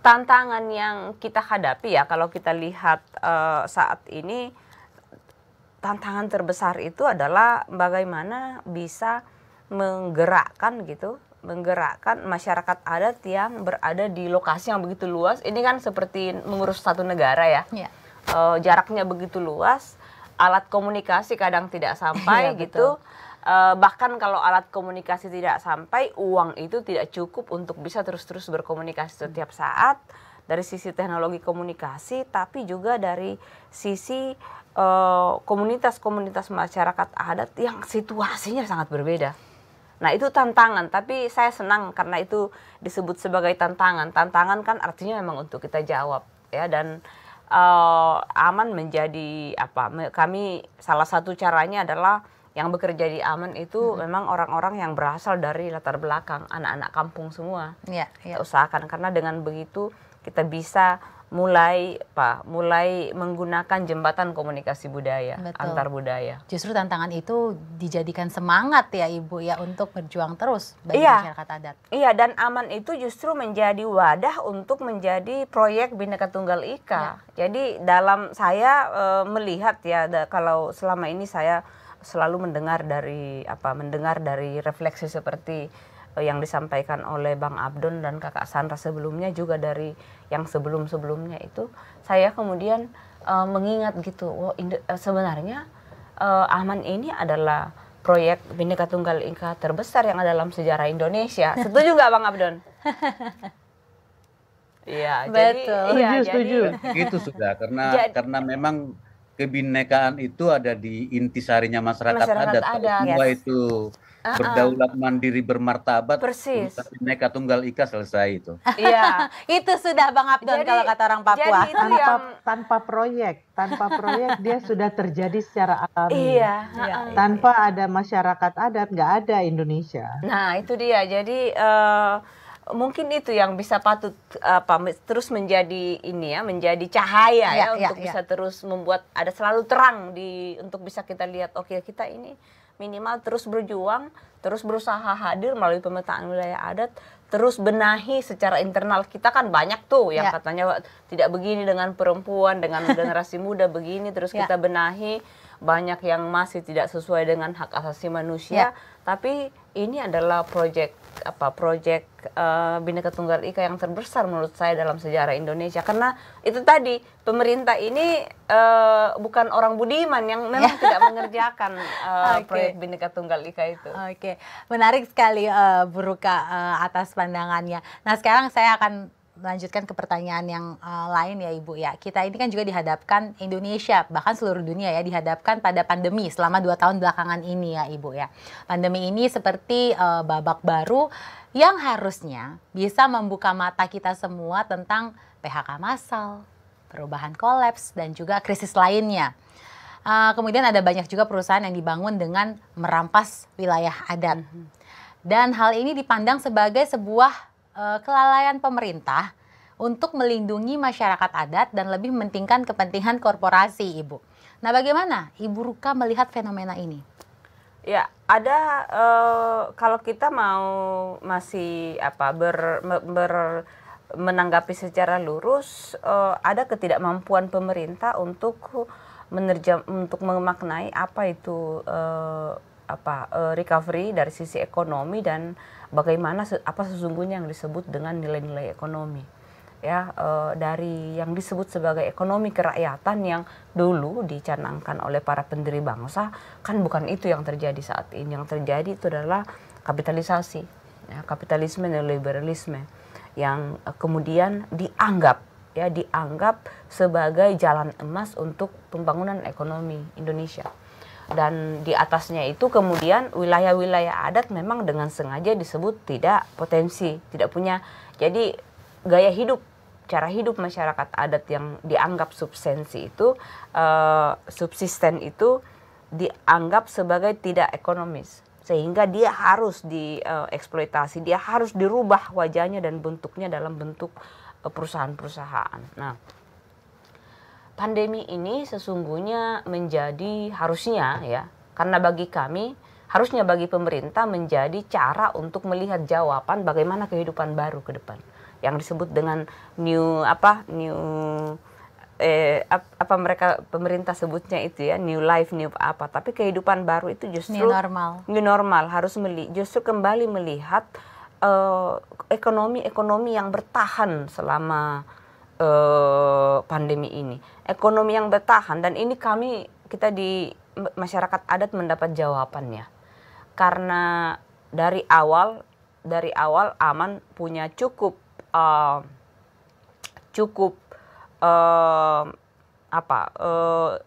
Tantangan yang kita hadapi ya kalau kita lihat saat ini, tantangan terbesar itu adalah bagaimana bisa menggerakkan masyarakat adat yang berada di lokasi yang begitu luas. Ini kan seperti mengurus satu negara ya. Jaraknya begitu luas. Alat komunikasi kadang tidak sampai gitu. Bahkan kalau alat komunikasi tidak sampai, uang itu tidak cukup untuk bisa terus-terus berkomunikasi setiap saat. Dari sisi teknologi komunikasi, tapi juga dari sisi komunitas-komunitas masyarakat adat yang situasinya sangat berbeda. Nah itu tantangan, tapi saya senang karena itu disebut sebagai tantangan. Tantangan kan artinya memang untuk kita jawab ya, dan AMAN menjadi kami salah satu caranya adalah yang bekerja di AMAN itu memang orang-orang yang berasal dari latar belakang anak-anak kampung semua. Kita usahakan karena dengan begitu kita bisa mulai menggunakan jembatan komunikasi budaya, Betul. antar budaya. Justru tantangan itu dijadikan semangat ya Ibu ya untuk berjuang terus bagi Iya. masyarakat adat. Iya, dan aman itu justru menjadi wadah untuk menjadi proyek Bhinneka Tunggal Ika. Jadi dalam saya melihat ya, kalau selama ini saya selalu mendengar dari refleksi seperti yang disampaikan oleh Bang Abdon dan Kakak Sandra sebelumnya, juga dari yang sebelum-sebelumnya itu, saya kemudian mengingat gitu, sebenarnya Aman ini adalah proyek Bhinneka Tunggal Ika terbesar yang ada dalam sejarah Indonesia. Setuju nggak Bang Abdon? Iya, Betul. Setuju. Itu sudah karena memang kebinekaan itu ada di intisarinya masyarakat adat. Semua yes. itu berdaulat mandiri bermartabat. Persis. Urusan Bhinneka Tunggal Ika selesai itu. Iya. Itu sudah Bang Abdon Jadi- kalau kata orang Papua. jadi itu Tanpa proyek dia sudah terjadi secara alami. Iya. Iya. Tanpa ada masyarakat adat nggak ada Indonesia. Nah, itu dia. Jadi mungkin itu yang bisa patut terus menjadi menjadi cahaya Ya, untuk bisa terus membuat ada selalu terang untuk bisa kita lihat, oke, kita ini minimal terus berjuang, terus berusaha hadir melalui pemetaan wilayah adat, terus benahi secara internal. Kita kan banyak tuh yang Ya. katanya tidak begini dengan perempuan, dengan generasi muda begini, terus Ya. kita benahi. Banyak yang masih tidak sesuai dengan hak asasi manusia, tapi ini adalah proyek Bhinneka Tunggal Ika yang terbesar menurut saya dalam sejarah Indonesia. Karena itu tadi, pemerintah ini bukan orang budiman yang memang tidak mengerjakan proyek Bhinneka Tunggal Ika itu. Oke, menarik sekali Bu Ruka atas pandangannya. Nah, sekarang saya akan melanjutkan ke pertanyaan yang lain ya Ibu ya. Kita ini kan juga dihadapkan, Indonesia bahkan seluruh dunia ya, dihadapkan pada pandemi selama 2 tahun belakangan ini ya Ibu ya. Pandemi ini seperti babak baru yang harusnya bisa membuka mata kita semua tentang PHK massal, perubahan kolaps, dan juga krisis lainnya. Kemudian ada banyak juga perusahaan yang dibangun dengan merampas wilayah adat. Dan hal ini dipandang sebagai sebuah kelalaian pemerintah untuk melindungi masyarakat adat dan lebih mementingkan kepentingan korporasi, Ibu. Nah, bagaimana Ibu Ruka melihat fenomena ini? Ya, ada kalau kita mau masih menanggapi secara lurus, ada ketidakmampuan pemerintah untuk memaknai apa itu recovery dari sisi ekonomi dan bagaimana apa sesungguhnya yang disebut dengan nilai-nilai ekonomi. Ya, dari yang disebut sebagai ekonomi kerakyatan yang dulu dicanangkan oleh para pendiri bangsa, kan bukan itu yang terjadi saat ini. Yang terjadi itu adalah kapitalisasi, ya, kapitalisme dan liberalisme yang kemudian dianggap sebagai jalan emas untuk pembangunan ekonomi Indonesia. Dan di atasnya itu kemudian wilayah-wilayah adat memang dengan sengaja disebut tidak potensi, tidak punya. Jadi gaya hidup, cara hidup masyarakat adat yang dianggap subsisten itu dianggap sebagai tidak ekonomis. Sehingga dia harus dieksploitasi, dia harus dirubah wajahnya dan bentuknya dalam bentuk perusahaan-perusahaan. Nah, pandemi ini sesungguhnya harusnya ya, karena bagi kami, harusnya bagi pemerintah menjadi cara untuk melihat jawaban bagaimana kehidupan baru ke depan. Yang disebut dengan pemerintah sebutnya itu ya, new life, new apa. Tapi kehidupan baru itu justru new normal harus justru kembali melihat ekonomi yang bertahan selama pandemi ini, ekonomi yang bertahan. Dan ini kita di masyarakat adat mendapat jawabannya karena dari awal Aman punya cukup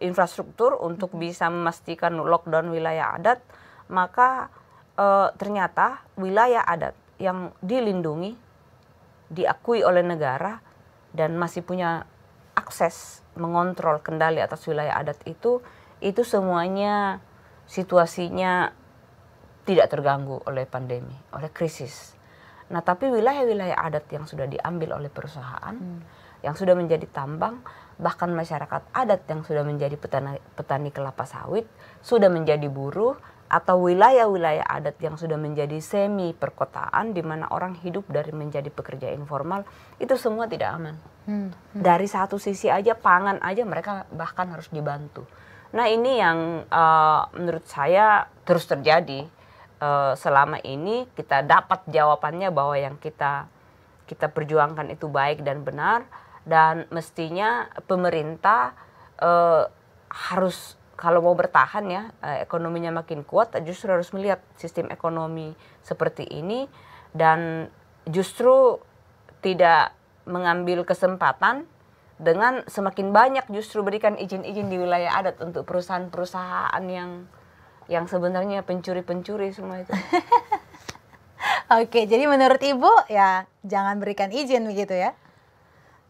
infrastruktur untuk bisa memastikan lockdown wilayah adat. Maka ternyata wilayah adat yang dilindungi, diakui oleh negara dan masih punya akses mengontrol kendali atas wilayah adat itu semuanya situasinya tidak terganggu oleh pandemi, oleh krisis. Nah, tapi wilayah-wilayah adat yang sudah diambil oleh perusahaan yang sudah menjadi tambang, bahkan masyarakat adat yang sudah menjadi petani kelapa sawit, sudah menjadi buruh, atau wilayah-wilayah adat yang sudah menjadi semi perkotaan di mana orang hidup dari menjadi pekerja informal, itu semua tidak aman. Dari satu sisi aja, pangan aja mereka bahkan harus dibantu. Nah ini yang menurut saya terus terjadi. Selama ini kita dapat jawabannya bahwa yang kita perjuangkan itu baik dan benar, dan mestinya pemerintah harus, kalau mau bertahan ya, ekonominya makin kuat, justru harus melihat sistem ekonomi seperti ini dan justru tidak mengambil kesempatan dengan semakin banyak justru berikan izin-izin di wilayah adat untuk perusahaan-perusahaan yang sebenarnya pencuri-pencuri semua itu. Oke, jadi menurut Ibu ya jangan berikan izin begitu ya?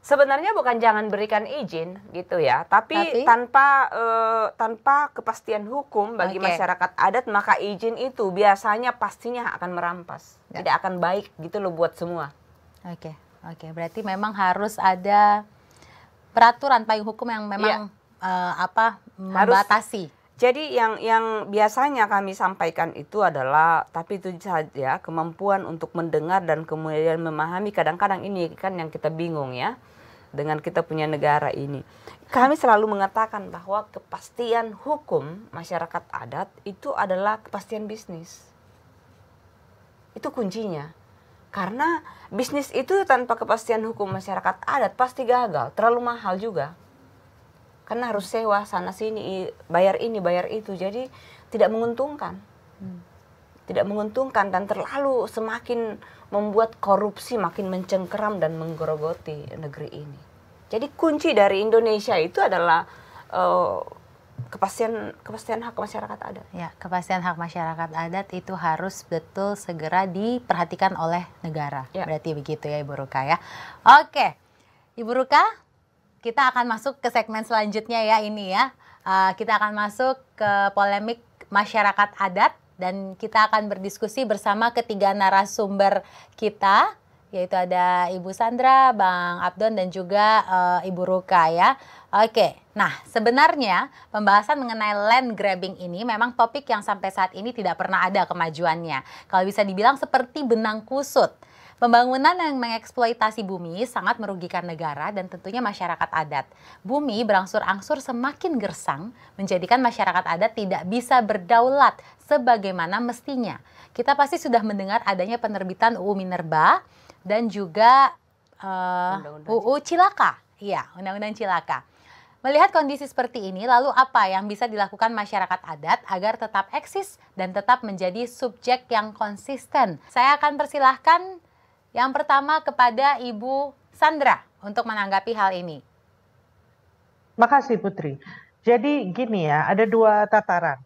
Sebenarnya bukan jangan berikan izin gitu ya, tapi tanpa kepastian hukum bagi masyarakat adat, maka izin itu biasanya pastinya akan merampas, tidak akan baik gitu loh buat semua. Oke, berarti memang harus ada peraturan payung hukum yang memang membatasi. Jadi yang biasanya kami sampaikan itu adalah, tapi itu saja kemampuan untuk mendengar dan kemudian memahami. Kadang-kadang ini kan yang kita bingung ya, dengan kita punya negara ini. Kami selalu mengatakan bahwa kepastian hukum masyarakat adat itu adalah kepastian bisnis. Itu kuncinya. Karena bisnis itu tanpa kepastian hukum masyarakat adat pasti gagal, terlalu mahal juga. Karena harus sewa sana sini, bayar ini, bayar itu, jadi tidak menguntungkan. Tidak menguntungkan dan terlalu semakin membuat korupsi makin mencengkeram dan menggerogoti negeri ini. Jadi kunci dari Indonesia itu adalah kepastian hak masyarakat adat. Ya, kepastian hak masyarakat adat itu harus betul segera diperhatikan oleh negara. Ya. Berarti begitu ya Ibu Ruka ya. Oke, Ibu Ruka, kita akan masuk ke segmen selanjutnya ya ini ya. Kita akan masuk ke polemik masyarakat adat. Dan kita akan berdiskusi bersama ketiga narasumber kita, yaitu ada Ibu Sandra, Bang Abdon, dan juga Ibu Ruka ya. Oke, nah sebenarnya pembahasan mengenai land grabbing ini memang topik yang sampai saat ini tidak pernah ada kemajuannya. Kalau bisa dibilang seperti benang kusut. Pembangunan yang mengeksploitasi bumi sangat merugikan negara dan tentunya masyarakat adat. Bumi berangsur-angsur semakin gersang, menjadikan masyarakat adat tidak bisa berdaulat sebagaimana mestinya. Kita pasti sudah mendengar adanya penerbitan UU Minerba dan juga UU Cilaka. Iya, Undang-Undang Cilaka. Melihat kondisi seperti ini, lalu apa yang bisa dilakukan masyarakat adat agar tetap eksis dan tetap menjadi subjek yang konsisten? Saya akan persilahkan yang pertama kepada Ibu Sandra untuk menanggapi hal ini. Makasih Putri. Jadi gini ya, ada dua tataran.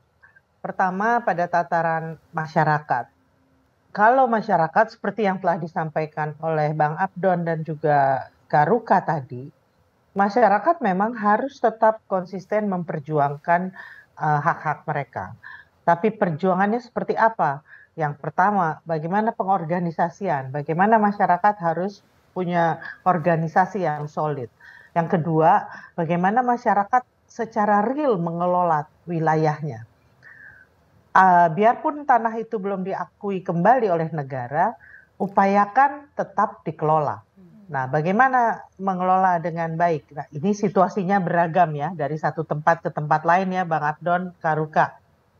Pertama pada tataran masyarakat. Kalau masyarakat seperti yang telah disampaikan oleh Bang Abdon dan juga Kak Ruka tadi, masyarakat memang harus tetap konsisten memperjuangkan hak-hak mereka. Tapi perjuangannya seperti apa? Yang pertama, bagaimana pengorganisasian, bagaimana masyarakat harus punya organisasi yang solid. Yang kedua, bagaimana masyarakat secara real mengelola wilayahnya. Biarpun tanah itu belum diakui kembali oleh negara, upayakan tetap dikelola. Nah, bagaimana mengelola dengan baik? Nah, ini situasinya beragam ya, dari satu tempat ke tempat lain ya, Bang Abdon, Kak Ruka.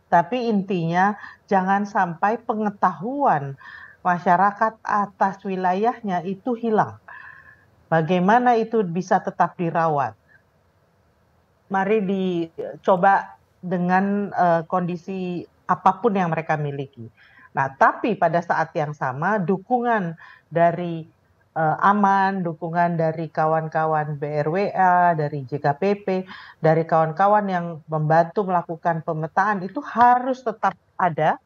Tapi intinya jangan sampai pengetahuan masyarakat atas wilayahnya itu hilang. Bagaimana itu bisa tetap dirawat? Mari dicoba dengan kondisi apapun yang mereka miliki. Nah, tapi pada saat yang sama dukungan dari Aman, dukungan dari kawan-kawan BRWA, dari JKPP, dari kawan-kawan yang membantu melakukan pemetaan itu harus tetap ada,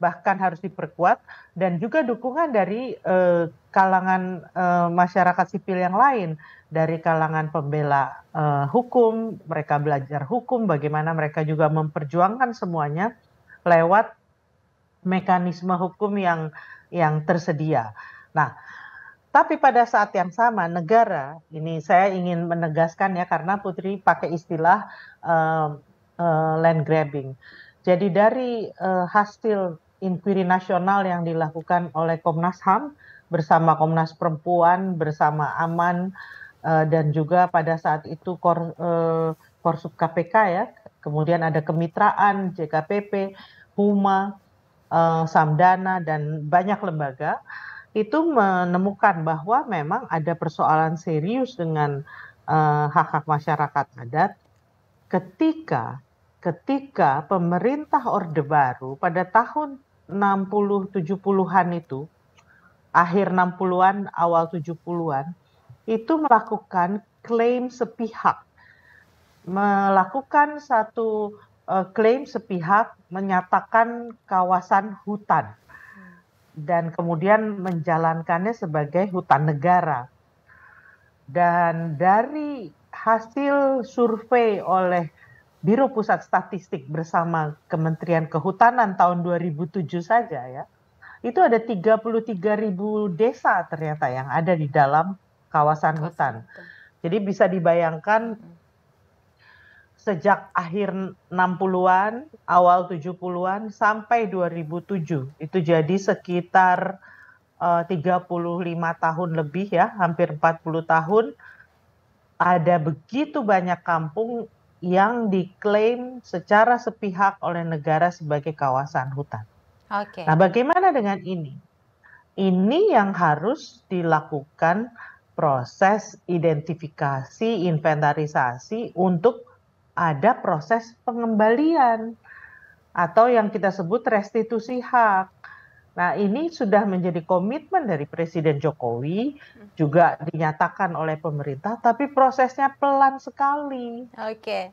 bahkan harus diperkuat, dan juga dukungan dari kalangan masyarakat sipil yang lain, dari kalangan pembela hukum, mereka belajar hukum, bagaimana mereka juga memperjuangkan semuanya lewat mekanisme hukum yang tersedia. Nah, Tapi pada saat yang sama negara, ini saya ingin menegaskan ya karena Putri pakai istilah land grabbing. Jadi dari hasil inkuiri nasional yang dilakukan oleh Komnas HAM bersama Komnas Perempuan, bersama Aman, dan juga pada saat itu Korsup KPK ya, kemudian ada kemitraan, JKPP, Huma, Samdana, dan banyak lembaga, itu menemukan bahwa memang ada persoalan serius dengan hak-hak masyarakat adat ketika pemerintah Orde Baru pada tahun 60-70-an itu, akhir 60-an, awal 70-an, itu melakukan klaim sepihak. Melakukan satu klaim sepihak menyatakan kawasan hutan dan kemudian menjalankannya sebagai hutan negara. Dan dari hasil survei oleh Biro Pusat Statistik bersama Kementerian Kehutanan tahun 2007 saja ya, itu ada 33.000 desa ternyata yang ada di dalam kawasan hutan. Jadi bisa dibayangkan sejak akhir 60-an, awal 70-an sampai 2007. Itu jadi sekitar 35 tahun lebih ya, hampir 40 tahun. Ada begitu banyak kampung yang diklaim secara sepihak oleh negara sebagai kawasan hutan. Oke. Nah, bagaimana dengan ini? Ini yang harus dilakukan proses identifikasi, inventarisasi untuk ada proses pengembalian atau yang kita sebut restitusi hak. Nah, ini sudah menjadi komitmen dari Presiden Jokowi, juga dinyatakan oleh pemerintah, tapi prosesnya pelan sekali. Oke.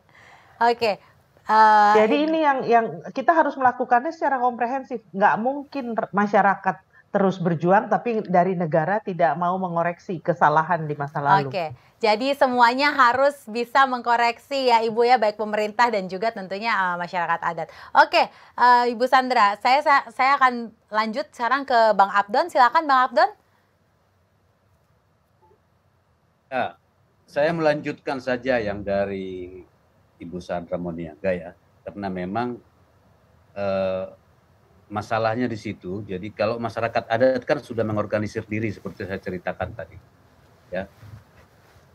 Jadi ini yang kita harus melakukannya secara komprehensif. Nggak mungkin masyarakat terus berjuang, tapi dari negara tidak mau mengoreksi kesalahan di masa lalu. Oke. Jadi semuanya harus bisa mengkoreksi ya Ibu ya, baik pemerintah dan juga tentunya masyarakat adat. Oke, Ibu Sandra, saya akan lanjut sekarang ke Bang Abdon. Silakan Bang Abdon. Ya, saya melanjutkan saja yang dari Ibu Sandra Moniaga ya, karena memang masalahnya di situ. Jadi kalau masyarakat adat kan sudah mengorganisir diri seperti saya ceritakan tadi, ya.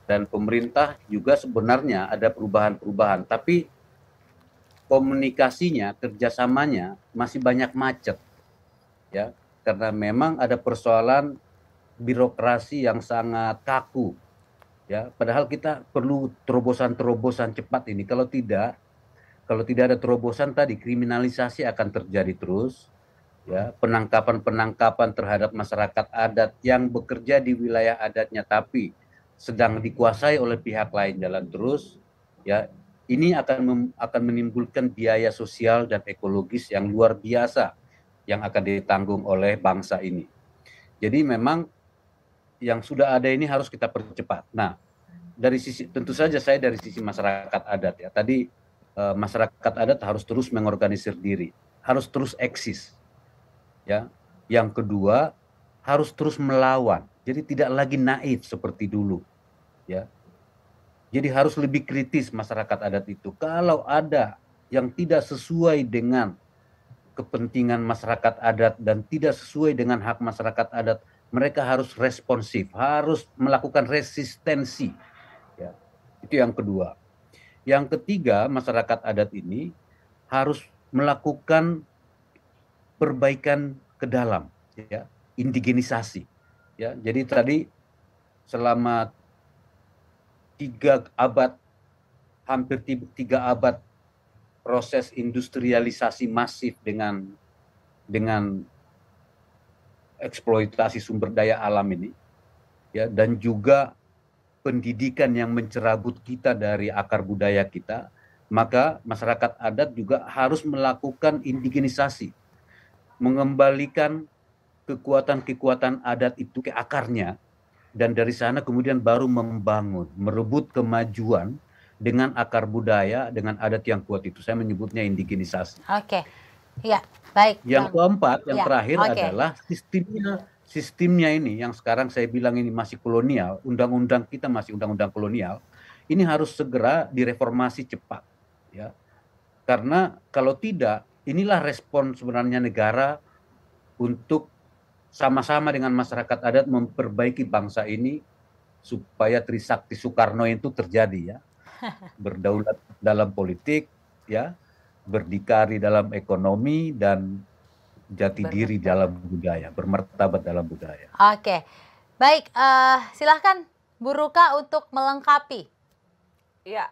Dan pemerintah juga sebenarnya ada perubahan-perubahan, tapi komunikasinya, kerjasamanya masih banyak macet, ya, karena memang ada persoalan birokrasi yang sangat kaku, ya. Padahal kita perlu terobosan-terobosan cepat ini. Kalau tidak ada terobosan tadi, kriminalisasi akan terjadi terus, ya, penangkapan-penangkapan terhadap masyarakat adat yang bekerja di wilayah adatnya tapi sedang dikuasai oleh pihak lain jalan terus, ya. Ini akan menimbulkan biaya sosial dan ekologis yang luar biasa yang akan ditanggung oleh bangsa ini. Jadi memang yang sudah ada ini harus kita percepat. Nah, dari sisi tentu saja saya dari sisi masyarakat adat ya. Tadi masyarakat adat harus terus mengorganisir diri, harus terus eksis. Ya. Yang kedua, harus terus melawan. Jadi tidak lagi naif seperti dulu, ya. Jadi harus lebih kritis masyarakat adat itu. Kalau ada yang tidak sesuai dengan kepentingan masyarakat adat dan tidak sesuai dengan hak masyarakat adat, mereka harus responsif, harus melakukan resistensi, ya. Itu yang kedua. Yang ketiga, masyarakat adat ini harus melakukan perbaikan ke dalam, ya, indigenisasi. Ya, jadi tadi selama 3 abad, hampir 3 abad proses industrialisasi masif dengan eksploitasi sumber daya alam ini, ya, dan juga pendidikan yang mencerabut kita dari akar budaya kita, maka masyarakat adat juga harus melakukan indigenisasi, mengembalikan kekuatan-kekuatan adat itu ke akarnya, dan dari sana kemudian baru membangun, merebut kemajuan dengan akar budaya, dengan adat yang kuat itu. Saya menyebutnya indigenisasi. Oke, ya baik. Yang keempat, yang terakhir oke. adalah sistemnya ini yang sekarang saya bilang ini masih kolonial, undang-undang kita masih undang-undang kolonial, ini harus segera direformasi cepat, ya. Karena kalau tidak, inilah respon sebenarnya negara untuk sama-sama dengan masyarakat adat memperbaiki bangsa ini supaya Trisakti Soekarno itu terjadi, ya. Berdaulat dalam politik, ya, berdikari dalam ekonomi, dan jati diri dalam budaya, bermartabat dalam budaya. Oke, baik, silahkan Bu Ruka untuk melengkapi. Ya,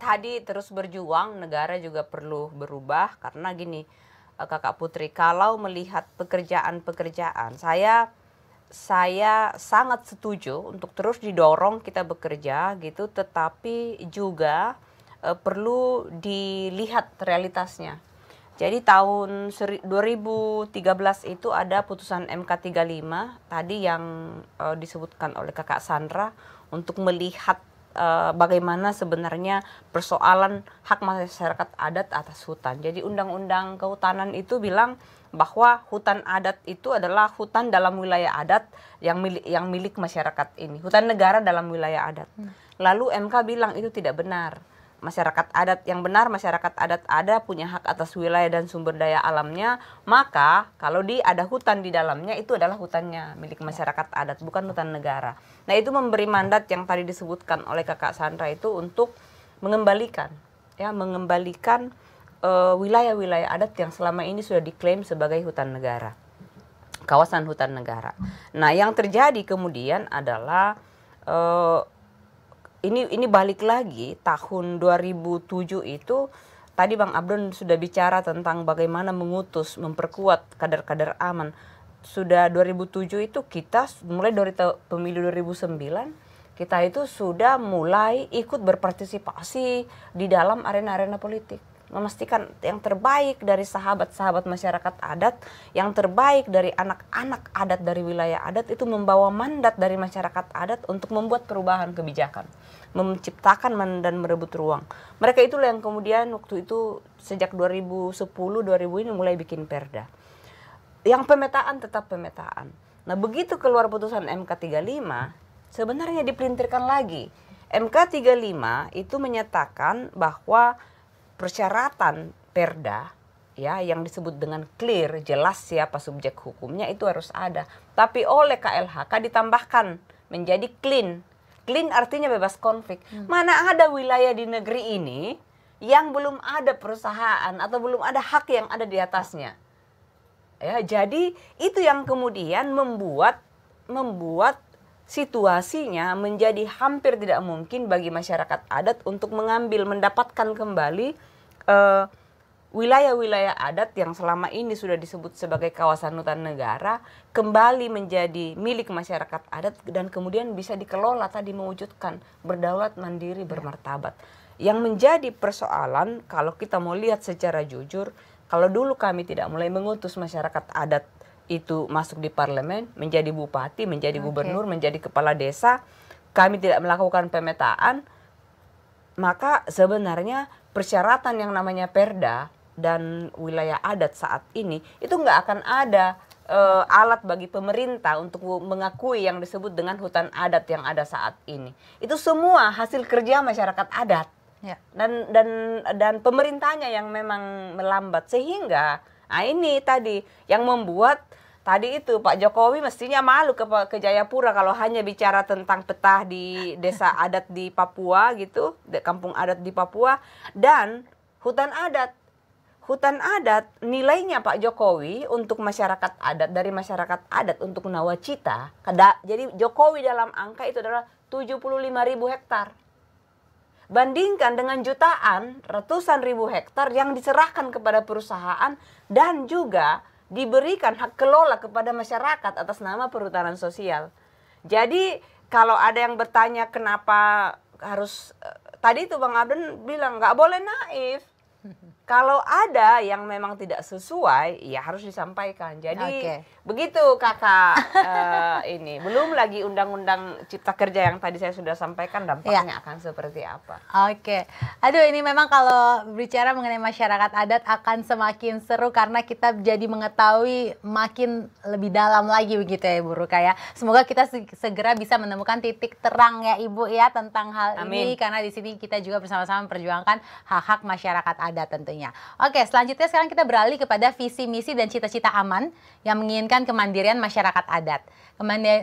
tadi terus berjuang, negara juga perlu berubah karena gini, Kakak Putri, kalau melihat pekerjaan-pekerjaan, saya sangat setuju untuk terus didorong kita bekerja gitu, tetapi juga perlu dilihat realitasnya. Jadi tahun 2013 itu ada putusan MK 35 tadi yang disebutkan oleh Kakak Sandra untuk melihat bagaimana sebenarnya persoalan hak masyarakat adat atas hutan. Jadi Undang-Undang Kehutanan itu bilang bahwa hutan adat itu adalah hutan dalam wilayah adat yang milik masyarakat ini, hutan negara dalam wilayah adat. Lalu MK bilang itu tidak benar. Masyarakat adat yang benar, masyarakat adat ada punya hak atas wilayah dan sumber daya alamnya, maka kalau ada hutan di dalamnya itu adalah hutannya milik masyarakat adat, bukan hutan negara. Nah, itu memberi mandat yang tadi disebutkan oleh Kakak Sandra itu untuk mengembalikan wilayah-wilayah adat yang selama ini sudah diklaim sebagai hutan negara, kawasan hutan negara. Nah, yang terjadi kemudian adalah ini balik lagi tahun 2007 itu tadi Bang Abdon sudah bicara tentang bagaimana mengutus, memperkuat kader-kader aman. Sudah 2007 itu kita mulai dari pemilu 2009 kita itu sudah mulai ikut berpartisipasi di dalam arena-arena politik. Memastikan yang terbaik dari sahabat-sahabat masyarakat adat, yang terbaik dari anak-anak adat dari wilayah adat itu membawa mandat dari masyarakat adat untuk membuat perubahan kebijakan, menciptakan dan merebut ruang. Mereka itulah yang kemudian waktu itu sejak 2010-2000 ini mulai bikin perda. Yang pemetaan tetap pemetaan. Nah, begitu keluar putusan MK 35, sebenarnya dipelintirkan lagi. MK 35 itu menyatakan bahwa persyaratan perda ya yang disebut dengan clear, jelas siapa subjek hukumnya itu harus ada. Tapi oleh KLHK ditambahkan menjadi clean. Clean artinya bebas konflik. Mana ada wilayah di negeri ini yang belum ada perusahaan atau belum ada hak yang ada di atasnya. Ya, jadi itu yang kemudian membuat situasinya menjadi hampir tidak mungkin bagi masyarakat adat untuk mendapatkan kembali wilayah-wilayah adat yang selama ini sudah disebut sebagai kawasan hutan negara kembali menjadi milik masyarakat adat dan kemudian bisa dikelola tadi mewujudkan berdaulat mandiri bermartabat. Yang menjadi persoalan kalau kita mau lihat secara jujur, kalau dulu kami tidak mulai mengutus masyarakat adat itu masuk di parlemen, menjadi bupati, menjadi gubernur, menjadi kepala desa, kami tidak melakukan pemetaan, maka sebenarnya persyaratan yang namanya perda dan wilayah adat saat ini itu nggak akan ada alat bagi pemerintah untuk mengakui yang disebut dengan hutan adat yang ada saat ini. Itu semua hasil kerja masyarakat adat ya. Dan pemerintahnya yang memang melambat sehingga ini tadi yang membuat tadi itu Pak Jokowi mestinya malu ke Jayapura kalau hanya bicara tentang peta di desa adat di Papua gitu, kampung adat di Papua dan hutan adat. Hutan adat nilainya Pak Jokowi untuk masyarakat adat dari masyarakat adat untuk nawacita. Jadi Jokowi dalam angka itu adalah 75.000 hektar. Bandingkan dengan jutaan, ratusan ribu hektar yang diserahkan kepada perusahaan dan juga diberikan hak kelola kepada masyarakat atas nama perhutanan sosial. Jadi kalau ada yang bertanya kenapa harus, tadi itu Bang Abdon bilang nggak boleh naif. Kalau ada yang memang tidak sesuai, ya harus disampaikan. Jadi begitu kakak ini. Belum lagi undang-undang Cipta Kerja yang tadi saya sudah sampaikan dampaknya akan seperti apa. Oke. Aduh, ini memang kalau bicara mengenai masyarakat adat akan semakin seru karena kita jadi mengetahui makin lebih dalam lagi begitu ya Ibu Ruka ya. Semoga kita segera bisa menemukan titik terang ya Ibu ya tentang hal ini, karena di sini kita juga bersama-sama memperjuangkan hak-hak masyarakat adat tentunya. Oke, selanjutnya sekarang kita beralih kepada visi misi dan cita-cita aman yang menginginkan kemandirian masyarakat adat.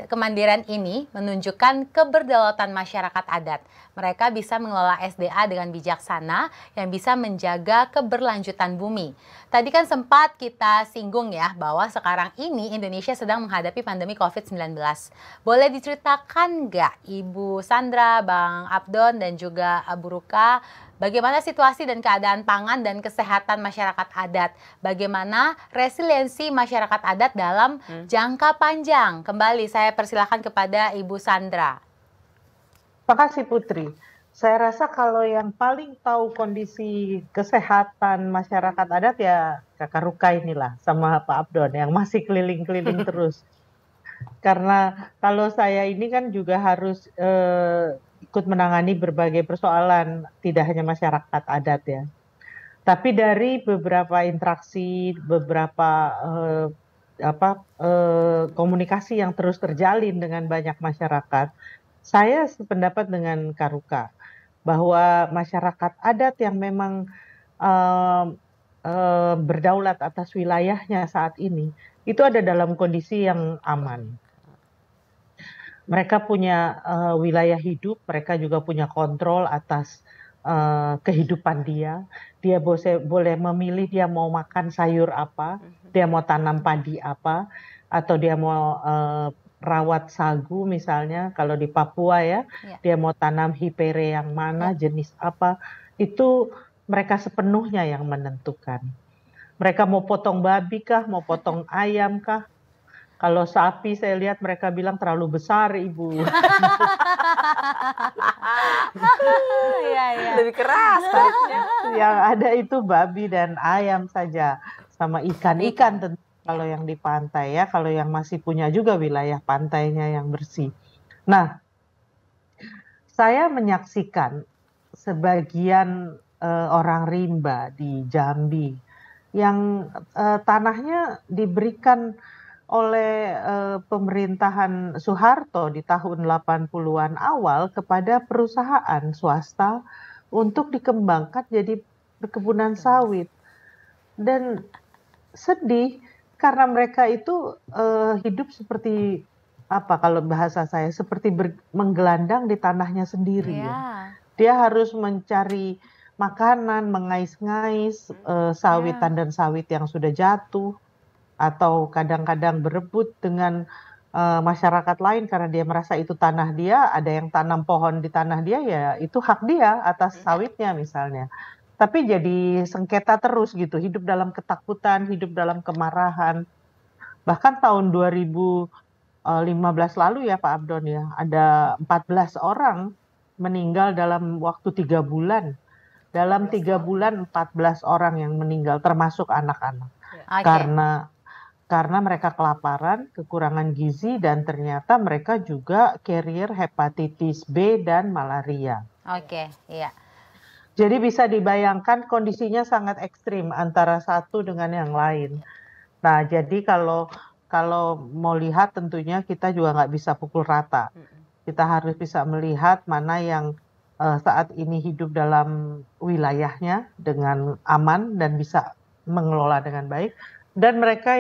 Kemandirian ini menunjukkan keberdaulatan masyarakat adat. Mereka bisa mengelola SDA dengan bijaksana yang bisa menjaga keberlanjutan bumi. Tadi kan sempat kita singgung ya bahwa sekarang ini Indonesia sedang menghadapi pandemi COVID-19. Boleh diceritakan nggak Ibu Sandra, Bang Abdon dan juga Bu Ruka, bagaimana situasi dan keadaan pangan dan kesehatan masyarakat adat? Bagaimana resiliensi masyarakat adat dalam jangka panjang? Kembali saya persilahkan kepada Ibu Sandra. Terima kasih Putri. Saya rasa kalau yang paling tahu kondisi kesehatan masyarakat adat ya Kakak Ruka inilah sama Pak Abdon yang masih keliling-keliling terus. Karena kalau saya ini kan juga harus ikut menangani berbagai persoalan, tidak hanya masyarakat adat ya. Tapi dari beberapa interaksi, beberapa komunikasi yang terus terjalin dengan banyak masyarakat, saya sependapat dengan Kak Ruka bahwa masyarakat adat yang memang berdaulat atas wilayahnya saat ini itu ada dalam kondisi yang aman. Mereka punya wilayah hidup, mereka juga punya kontrol atas kehidupan dia. Dia boleh memilih dia mau makan sayur apa, dia mau tanam padi apa, atau dia mau rawat sagu misalnya, kalau di Papua ya, dia mau tanam hipere yang mana, jenis apa, itu mereka sepenuhnya yang menentukan. Mereka mau potong babi kah, mau potong ayam kah? Kalau sapi saya lihat mereka bilang terlalu besar Ibu. Lebih keras. Yang ada itu babi dan ayam saja, sama ikan-ikan tentu. Kalau yang di pantai ya, kalau yang masih punya juga wilayah pantainya yang bersih. Nah, saya menyaksikan sebagian orang rimba di Jambi yang tanahnya diberikan oleh pemerintahan Soeharto di tahun 80-an awal kepada perusahaan swasta untuk dikembangkan jadi perkebunan sawit. Dan sedih karena mereka itu hidup seperti apa kalau bahasa saya, seperti menggelandang di tanahnya sendiri. Ya. Dia harus mencari makanan, mengais-ngais sawitan dan sawit yang sudah jatuh, atau kadang-kadang berebut dengan masyarakat lain karena dia merasa itu tanah dia, ada yang tanam pohon di tanah dia, ya itu hak dia atas sawitnya misalnya. Tapi jadi sengketa terus gitu, hidup dalam ketakutan, hidup dalam kemarahan. Bahkan tahun 2015 lalu ya Pak Abdon ya, ada 14 orang meninggal dalam waktu 3 bulan. Dalam 3 bulan 14 orang yang meninggal, termasuk anak-anak. Karena mereka kelaparan, kekurangan gizi, dan ternyata mereka juga carrier hepatitis B dan malaria. Iya. Jadi bisa dibayangkan kondisinya sangat ekstrim antara satu dengan yang lain. Nah, jadi kalau mau lihat tentunya kita juga nggak bisa pukul rata. Kita harus bisa melihat mana yang saat ini hidup dalam wilayahnya dengan aman dan bisa mengelola dengan baik. Dan mereka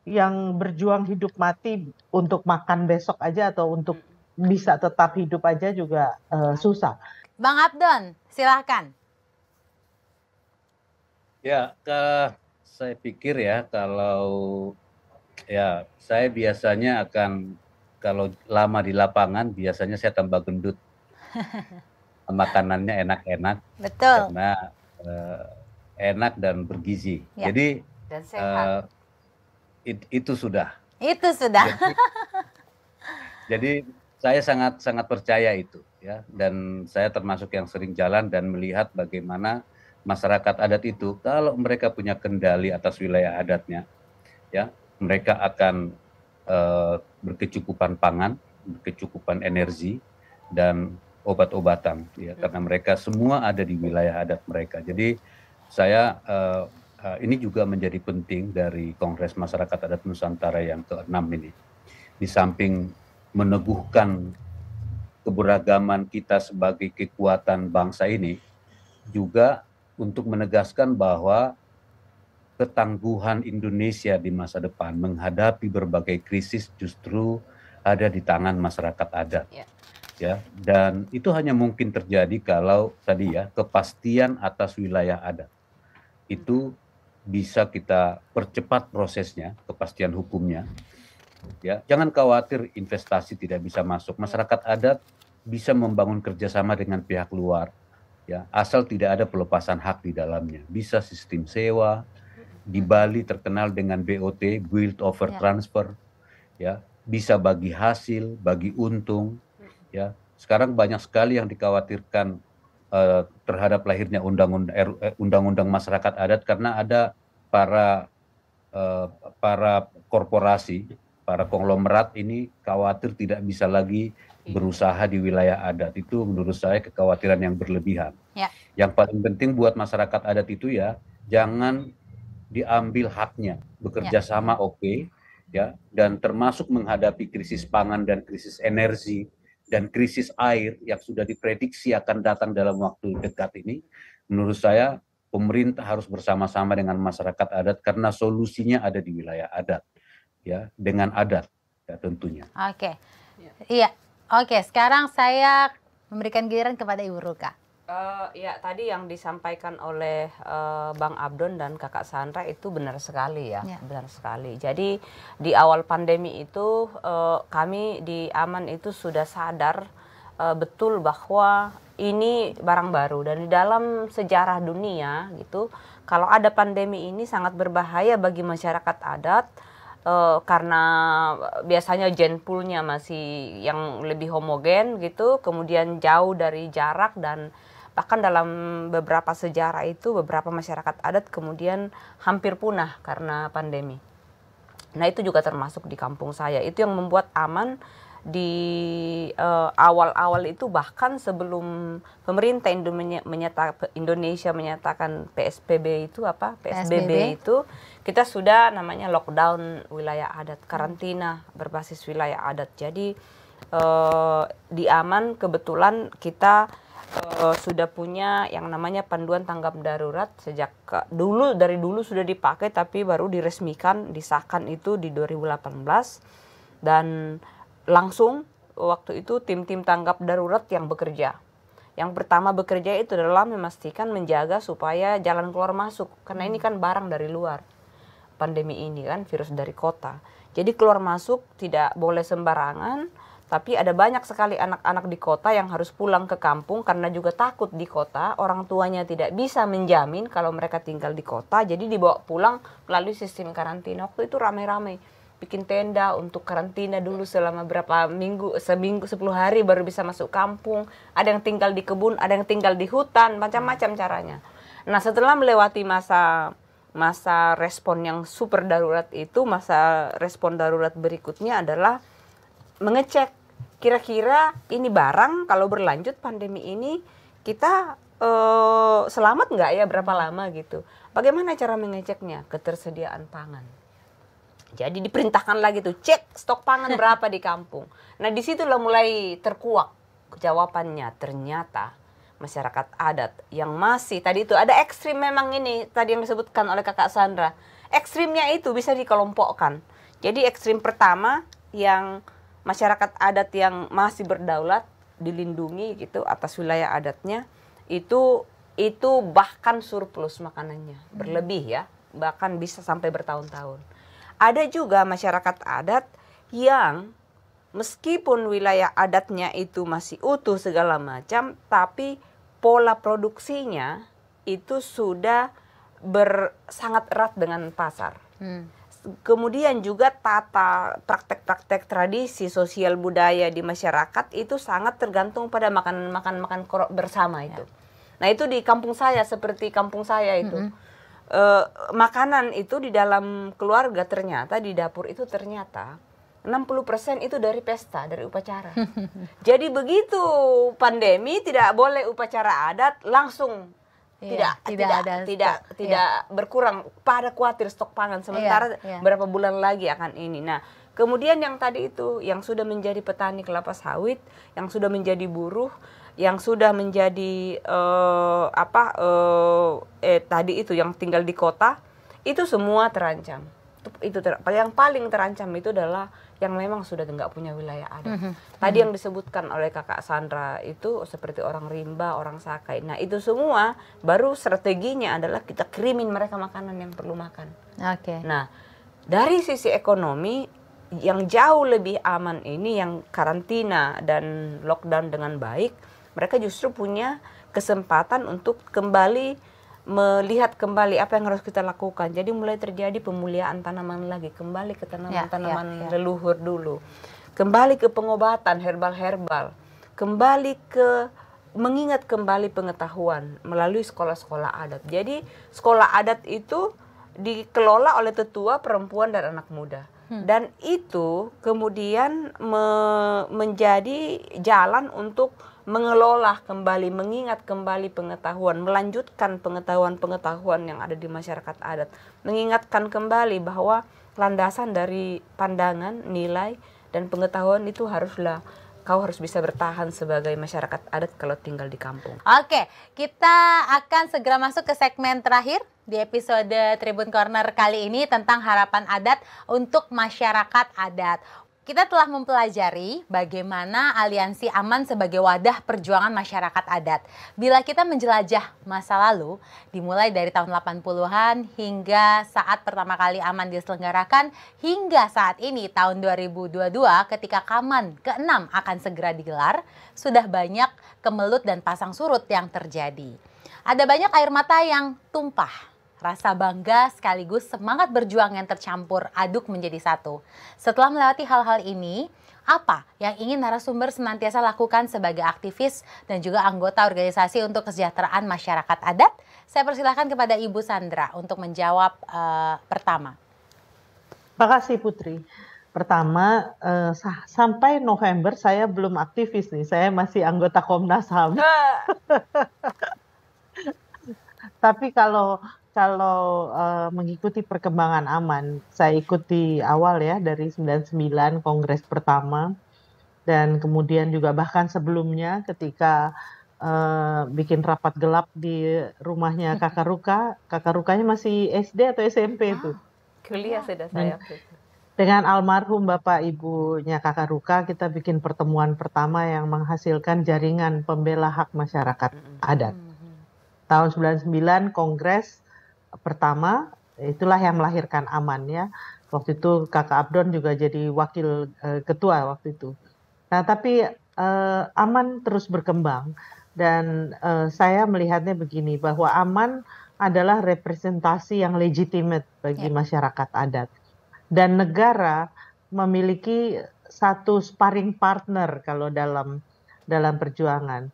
yang berjuang hidup mati untuk makan besok aja atau untuk bisa tetap hidup aja juga susah. Bang Abdon, silahkan. Ya, saya pikir ya kalau ya saya biasanya akan kalau lama di lapangan biasanya saya tambah gendut. Makanannya enak-enak. Betul. Karena enak dan bergizi. Ya. Jadi dan sehat. Itu sudah. Itu sudah. Jadi saya sangat percaya itu ya, dan saya termasuk yang sering jalan dan melihat bagaimana masyarakat adat itu kalau mereka punya kendali atas wilayah adatnya, ya mereka akan berkecukupan pangan, berkecukupan energi dan obat-obatan, ya karena mereka semua ada di wilayah adat mereka. Jadi saya ini juga menjadi penting dari Kongres Masyarakat Adat Nusantara yang ke-6 ini. Di samping meneguhkan keberagaman kita sebagai kekuatan bangsa ini, juga untuk menegaskan bahwa ketangguhan Indonesia di masa depan menghadapi berbagai krisis justru ada di tangan masyarakat adat. Ya, dan itu hanya mungkin terjadi kalau tadi ya kepastian atas wilayah adat itu bisa kita percepat prosesnya, kepastian hukumnya. Ya, jangan khawatir investasi tidak bisa masuk. Masyarakat adat bisa membangun kerjasama dengan pihak luar, ya, asal tidak ada pelepasan hak di dalamnya. Bisa sistem sewa. Di Bali terkenal dengan BOT, Build Over Transfer, ya, bisa bagi hasil, bagi untung, ya. Sekarang banyak sekali yang dikhawatirkan terhadap lahirnya undang-undang masyarakat adat karena ada para korporasi, para konglomerat ini khawatir tidak bisa lagi berusaha di wilayah adat. Itu menurut saya kekhawatiran yang berlebihan. Ya. Yang paling penting buat masyarakat adat itu ya jangan diambil haknya, bekerja sama oke, ya, dan termasuk menghadapi krisis pangan dan krisis energi dan krisis air yang sudah diprediksi akan datang dalam waktu dekat ini. Menurut saya pemerintah harus bersama-sama dengan masyarakat adat karena solusinya ada di wilayah adat, ya, dengan adat, ya, tentunya. Oke, iya, oke. Sekarang saya memberikan giliran kepada Ibu Ruka. Ya, tadi yang disampaikan oleh Bang Abdon dan Kakak Sandra itu benar sekali ya, benar sekali. Jadi di awal pandemi itu kami di Aman itu sudah sadar betul bahwa ini barang baru dan di dalam sejarah dunia gitu, kalau ada pandemi ini sangat berbahaya bagi masyarakat adat. Karena biasanya gen poolnya masih yang lebih homogen gitu, kemudian jauh dari jarak dan bahkan dalam beberapa sejarah itu beberapa masyarakat adat kemudian hampir punah karena pandemi. Nah itu juga termasuk di kampung saya. Itu yang membuat Aman di awal-awal itu bahkan sebelum pemerintah Indonesia menyatakan PSBB itu itu kita sudah namanya lockdown wilayah adat, karantina berbasis wilayah adat. Jadi di Aman kebetulan kita sudah punya yang namanya panduan tanggap darurat sejak dari dulu sudah dipakai tapi baru diresmikan, disahkan itu di 2018 dan langsung waktu itu tim-tim tanggap darurat yang bekerja. Yang pertama bekerja itu adalah memastikan menjaga supaya jalan keluar masuk karena ini kan barang dari luar. Pandemi ini kan virus dari kota. Jadi keluar masuk tidak boleh sembarangan. Tapi ada banyak sekali anak-anak di kota yang harus pulang ke kampung karena juga takut di kota. Orang tuanya tidak bisa menjamin kalau mereka tinggal di kota. Jadi dibawa pulang melalui sistem karantina. Waktu itu ramai-ramai bikin tenda untuk karantina dulu selama berapa minggu, seminggu, 10 hari baru bisa masuk kampung. Ada yang tinggal di kebun, ada yang tinggal di hutan, macam-macam caranya. Nah setelah melewati masa respon yang super darurat itu, masa respon darurat berikutnya adalah mengecek kira-kira ini barang kalau berlanjut pandemi ini kita selamat nggak ya berapa lama gitu. Bagaimana cara mengeceknya? Ketersediaan pangan. Jadi diperintahkan lagi tuh cek stok pangan berapa di kampung. Nah disitulah mulai terkuak jawabannya. Ternyata masyarakat adat yang masih tadi itu ada ekstrim memang ini tadi yang disebutkan oleh Kakak Sandra. Ekstrimnya itu bisa dikelompokkan. Jadi ekstrim pertama yang masyarakat adat yang masih berdaulat dilindungi gitu atas wilayah adatnya itu bahkan surplus makanannya berlebih ya, bahkan bisa sampai bertahun-tahun. Ada juga masyarakat adat yang meskipun wilayah adatnya itu masih utuh segala macam, tapi pola produksinya itu sudah sangat erat dengan pasar. Kemudian juga praktek-praktek tradisi sosial budaya di masyarakat itu sangat tergantung pada makan bersama itu. Nah itu di kampung saya, seperti kampung saya itu. Makanan itu di dalam keluarga ternyata di dapur itu ternyata 60% itu dari pesta, dari upacara. Jadi begitu pandemi tidak boleh upacara adat, langsung tidak berkurang. Pada khawatir stok pangan, sementara berapa bulan lagi akan ini. Nah, kemudian yang tadi itu yang sudah menjadi petani kelapa sawit, yang sudah menjadi buruh, yang sudah menjadi tadi itu yang tinggal di kota, itu semua terancam. Yang paling terancam itu adalah yang memang sudah nggak punya wilayah adat. Tadi yang disebutkan oleh Kakak Sandra itu seperti orang rimba, orang Sakai. Nah itu semua baru strateginya adalah kita kirimin mereka makanan yang perlu makan. Nah dari sisi ekonomi yang jauh lebih aman ini, yang karantina dan lockdown dengan baik, mereka justru punya kesempatan untuk kembali melihat kembali apa yang harus kita lakukan. Jadi mulai terjadi pemuliaan tanaman lagi, kembali ke tanaman-tanaman leluhur dulu, kembali ke pengobatan herbal-herbal, kembali ke mengingat kembali pengetahuan melalui sekolah-sekolah adat. Jadi sekolah adat itu dikelola oleh tetua, perempuan, dan anak muda. Dan itu kemudian menjadi jalan untuk mengelola kembali, mengingat kembali pengetahuan, melanjutkan pengetahuan-pengetahuan yang ada di masyarakat adat, mengingatkan kembali bahwa landasan dari pandangan, nilai, dan pengetahuan itu haruslah kau harus bisa bertahan sebagai masyarakat adat kalau tinggal di kampung. Oke, kita akan segera masuk ke segmen terakhir di episode Tribun Corner kali ini tentang harapan adat untuk masyarakat adat. Kita telah mempelajari bagaimana Aliansi Aman sebagai wadah perjuangan masyarakat adat. Bila kita menjelajah masa lalu, dimulai dari tahun 80-an hingga saat pertama kali Aman diselenggarakan, hingga saat ini tahun 2022 ketika Kaman ke-6 akan segera digelar, sudah banyak kemelut dan pasang surut yang terjadi. Ada banyak air mata yang tumpah. Rasa bangga sekaligus semangat berjuang yang tercampur aduk menjadi satu. Setelah melewati hal-hal ini, apa yang ingin narasumber senantiasa lakukan sebagai aktivis dan juga anggota organisasi untuk kesejahteraan masyarakat adat? Saya persilahkan kepada Ibu Sandra untuk menjawab pertama. Terima kasih Putri. Pertama, sampai November saya belum aktivis nih, saya masih anggota Komnas HAM. Tapi kalau mengikuti perkembangan Aman, saya ikuti awal ya dari 99 Kongres pertama, dan kemudian juga bahkan sebelumnya ketika bikin rapat gelap di rumahnya Kakak Ruka. Kakak Rukanya masih SD atau SMP itu. Kuliah sudah saya. Dengan almarhum Bapak Ibunya Kakak Ruka, kita bikin pertemuan pertama yang menghasilkan jaringan pembela hak masyarakat adat. Tahun 99 Kongres pertama, itulah yang melahirkan Aman ya. Waktu itu Kakak Abdon juga jadi wakil ketua waktu itu. Nah tapi Aman terus berkembang, dan saya melihatnya begini, bahwa Aman adalah representasi yang legitimate bagi masyarakat adat. Dan negara memiliki satu sparring partner kalau dalam perjuangan.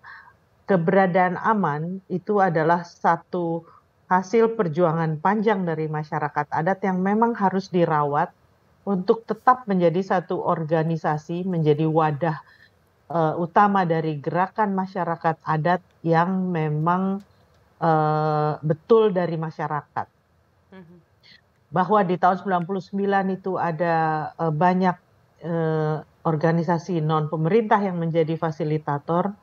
Keberadaan Aman itu adalah satu hasil perjuangan panjang dari masyarakat adat yang memang harus dirawat untuk tetap menjadi satu organisasi, menjadi wadah utama dari gerakan masyarakat adat yang memang betul dari masyarakat. Bahwa di tahun 99 itu ada banyak organisasi non-pemerintah yang menjadi fasilitator,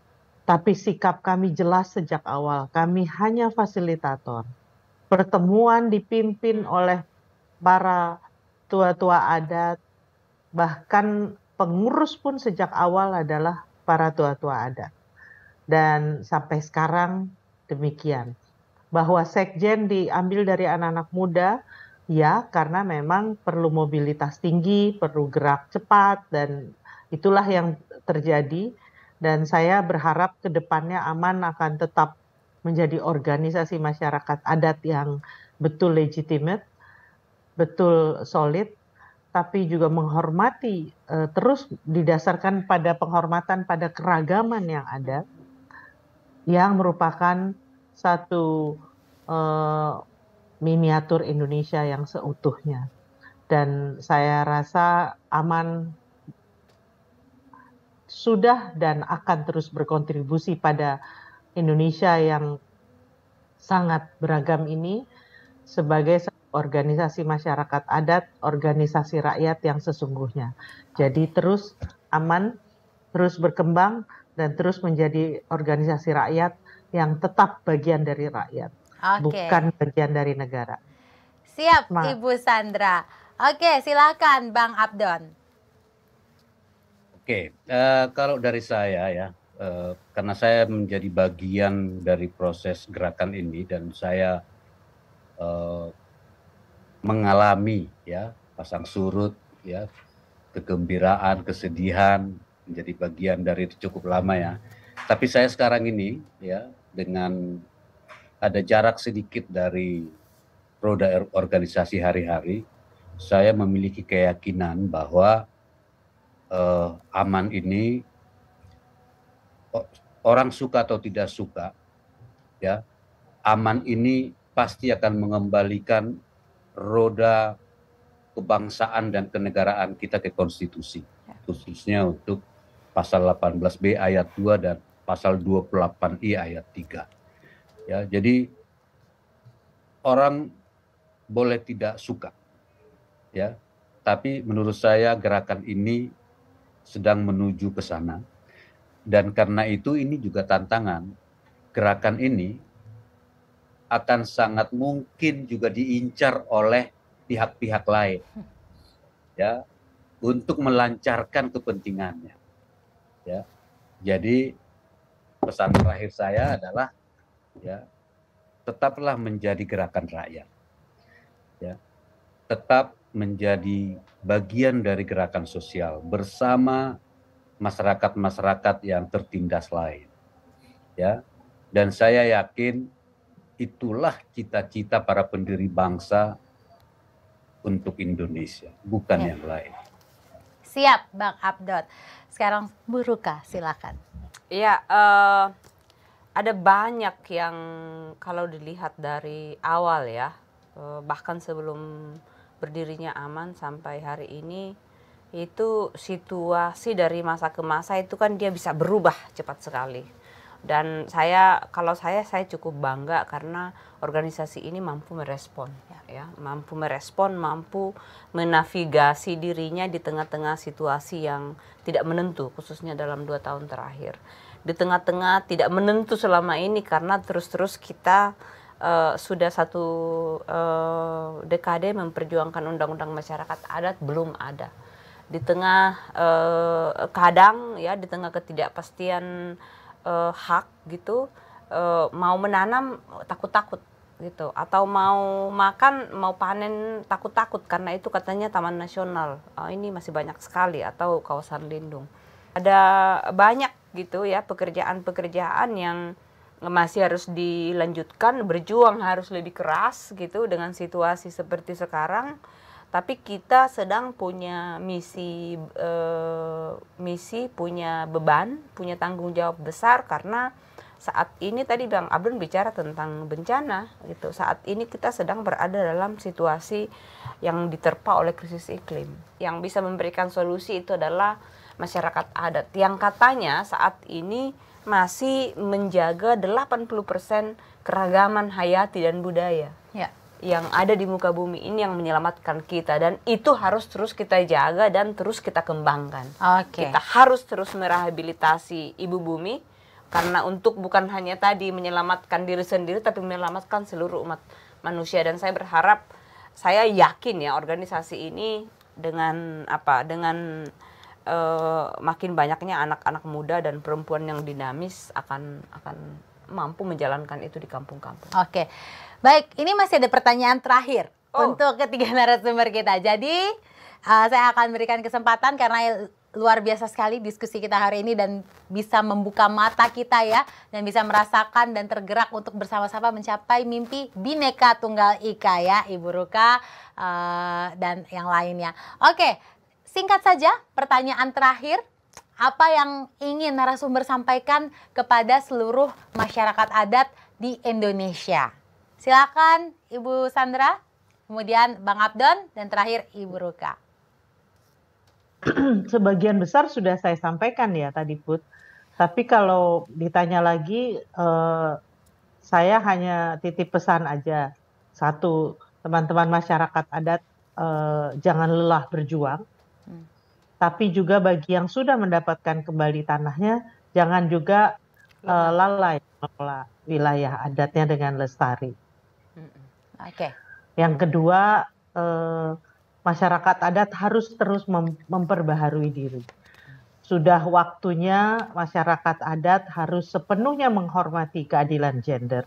tapi sikap kami jelas sejak awal, kami hanya fasilitator. Pertemuan dipimpin oleh para tua-tua adat, bahkan pengurus pun sejak awal adalah para tua-tua adat. Dan sampai sekarang demikian. Bahwa sekjen diambil dari anak-anak muda, ya karena memang perlu mobilitas tinggi, perlu gerak cepat, dan itulah yang terjadi. Dan saya berharap ke depannya Aman akan tetap menjadi organisasi masyarakat adat yang betul legitimate, betul solid, tapi juga menghormati, terus didasarkan pada penghormatan pada keragaman yang ada, yang merupakan satu miniatur Indonesia yang seutuhnya. Dan saya rasa aman sudah dan akan terus berkontribusi pada Indonesia yang sangat beragam ini sebagai organisasi masyarakat adat, organisasi rakyat yang sesungguhnya. Jadi terus aman, terus berkembang, dan terus menjadi organisasi rakyat yang tetap bagian dari rakyat, bukan bagian dari negara. Siap, Ibu Sandra. Oke, silakan Bang Abdon. Oke, kalau dari saya ya, karena saya menjadi bagian dari proses gerakan ini dan saya mengalami ya pasang surut ya, kegembiraan, kesedihan, menjadi bagian dari itu cukup lama ya. Tapi saya sekarang ini ya dengan ada jarak sedikit dari roda organisasi hari-hari, saya memiliki keyakinan bahwa aman ini orang suka atau tidak suka ya, aman ini pasti akan mengembalikan roda kebangsaan dan kenegaraan kita ke konstitusi, khususnya untuk pasal 18B ayat 2 dan pasal 28I ayat 3. Ya, jadi orang boleh tidak suka ya, tapi menurut saya gerakan ini sedang menuju ke sana. Dan karena itu ini juga tantangan. Gerakan ini akan sangat mungkin juga diincar oleh pihak-pihak lain ya untuk melancarkan kepentingannya ya. Jadi pesan terakhir saya adalah ya, tetaplah menjadi gerakan rakyat ya, tetap menjadi bagian dari gerakan sosial bersama masyarakat-masyarakat yang tertindas lain ya. Dan saya yakin itulah cita-cita para pendiri bangsa untuk Indonesia, bukan yang lain. Siap, Bang Abdon. Sekarang Bu Ruka, silakan. Iya, ada banyak yang kalau dilihat dari awal ya, bahkan sebelum berdirinya Aman sampai hari ini, itu situasi dari masa ke masa itu kan dia bisa berubah cepat sekali. Dan kalau saya cukup bangga karena organisasi ini mampu merespon ya, mampu merespon, mampu menavigasi dirinya di tengah-tengah situasi yang tidak menentu, khususnya dalam 2 tahun terakhir. Di tengah-tengah tidak menentu selama ini karena terus-terus kita sudah 1 dekade memperjuangkan undang-undang masyarakat adat belum ada. Di tengah kadang ya, di tengah ketidakpastian hak gitu, mau menanam takut-takut gitu, atau mau makan, mau panen takut-takut karena itu katanya taman nasional, ini masih banyak sekali, atau kawasan lindung. Ada banyak gitu ya pekerjaan-pekerjaan yang masih harus dilanjutkan, berjuang harus lebih keras gitu dengan situasi seperti sekarang. Tapi kita sedang punya misi, punya beban, punya tanggung jawab besar karena saat ini tadi Bang Abdon bicara tentang bencana gitu. Saat ini kita sedang berada dalam situasi yang diterpa oleh krisis iklim. Yang bisa memberikan solusi itu adalah masyarakat adat yang katanya saat ini masih menjaga 80% keragaman hayati dan budaya. Ya. Yang ada di muka bumi ini yang menyelamatkan kita, dan itu harus terus kita jaga dan terus kita kembangkan. Kita harus terus merehabilitasi ibu bumi karena untuk bukan hanya tadi menyelamatkan diri sendiri tapi menyelamatkan seluruh umat manusia. Dan saya berharap, saya yakin ya organisasi ini dengan makin banyaknya anak-anak muda dan perempuan yang dinamis akan mampu menjalankan itu di kampung-kampung. Oke. Baik, ini masih ada pertanyaan terakhir untuk ketiga narasumber kita. Jadi saya akan berikan kesempatan karena luar biasa sekali diskusi kita hari ini dan bisa membuka mata kita ya, dan bisa merasakan dan tergerak untuk bersama-sama mencapai mimpi Bhinneka Tunggal Ika ya, Ibu Ruka dan yang lainnya. Oke, singkat saja pertanyaan terakhir. Apa yang ingin narasumber sampaikan kepada seluruh masyarakat adat di Indonesia. Silakan Ibu Sandra, kemudian Bang Abdon, dan terakhir Ibu Ruka. Sebagian besar sudah saya sampaikan ya tadi Put. Tapi kalau ditanya lagi, saya hanya titip pesan aja. Satu, teman-teman masyarakat adat jangan lelah berjuang. Tapi juga bagi yang sudah mendapatkan kembali tanahnya, jangan juga lalai mengelola wilayah adatnya dengan lestari. Oke. Yang kedua, masyarakat adat harus terus memperbaharui diri. Sudah waktunya masyarakat adat harus sepenuhnya menghormati keadilan gender.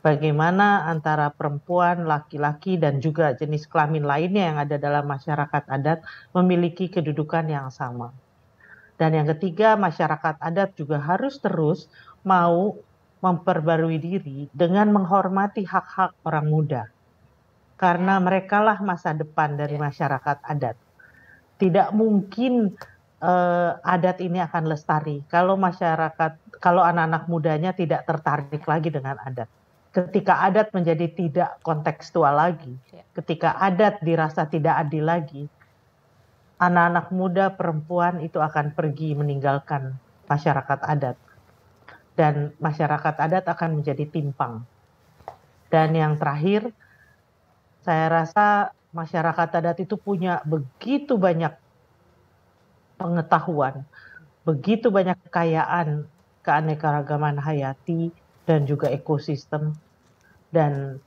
Bagaimana antara perempuan, laki-laki, dan juga jenis kelamin lainnya yang ada dalam masyarakat adat memiliki kedudukan yang sama. Dan yang ketiga, masyarakat adat juga harus terus mau memperbarui diri dengan menghormati hak-hak orang muda. Karena merekalah masa depan dari masyarakat adat. Tidak mungkin adat ini akan lestari kalau anak-anak mudanya tidak tertarik lagi dengan adat. Ketika adat menjadi tidak kontekstual lagi, ketika adat dirasa tidak adil lagi, anak-anak muda perempuan itu akan pergi meninggalkan masyarakat adat. Dan masyarakat adat akan menjadi timpang. Dan yang terakhir, saya rasa masyarakat adat itu punya begitu banyak pengetahuan, begitu banyak kekayaan keanekaragaman hayati dan juga ekosistem. Dan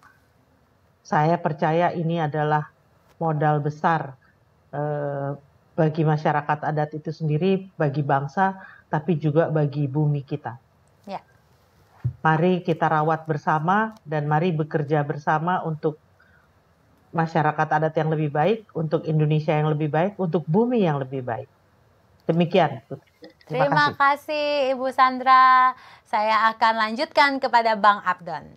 saya percaya ini adalah modal besar bagi masyarakat adat itu sendiri, bagi bangsa, tapi juga bagi bumi kita. Ya. Mari kita rawat bersama dan mari bekerja bersama untuk masyarakat adat yang lebih baik, untuk Indonesia yang lebih baik, untuk bumi yang lebih baik. Demikian. Terima kasih Ibu Sandra. Saya akan lanjutkan kepada Bang Abdon.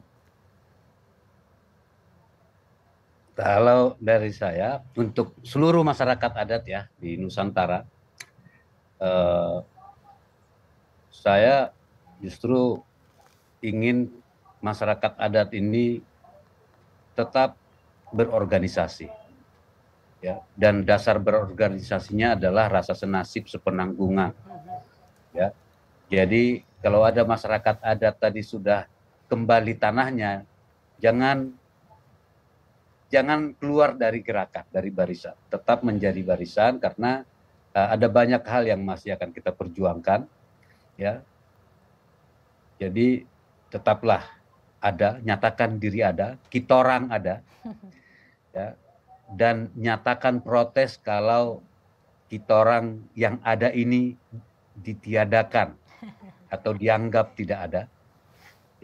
Kalau dari saya, untuk seluruh masyarakat adat ya di Nusantara, saya justru ingin masyarakat adat ini tetap berorganisasi. Ya, dan dasar berorganisasinya adalah rasa senasib sepenanggungan. Ya, jadi kalau ada masyarakat adat tadi sudah kembali tanahnya, jangan keluar dari gerakan, dari barisan. Tetap menjadi barisan karena ada banyak hal yang masih akan kita perjuangkan. Ya, jadi tetaplah ada, nyatakan diri ada, kita orang ada. Ya. Dan nyatakan protes kalau kita orang yang ada ini ditiadakan atau dianggap tidak ada.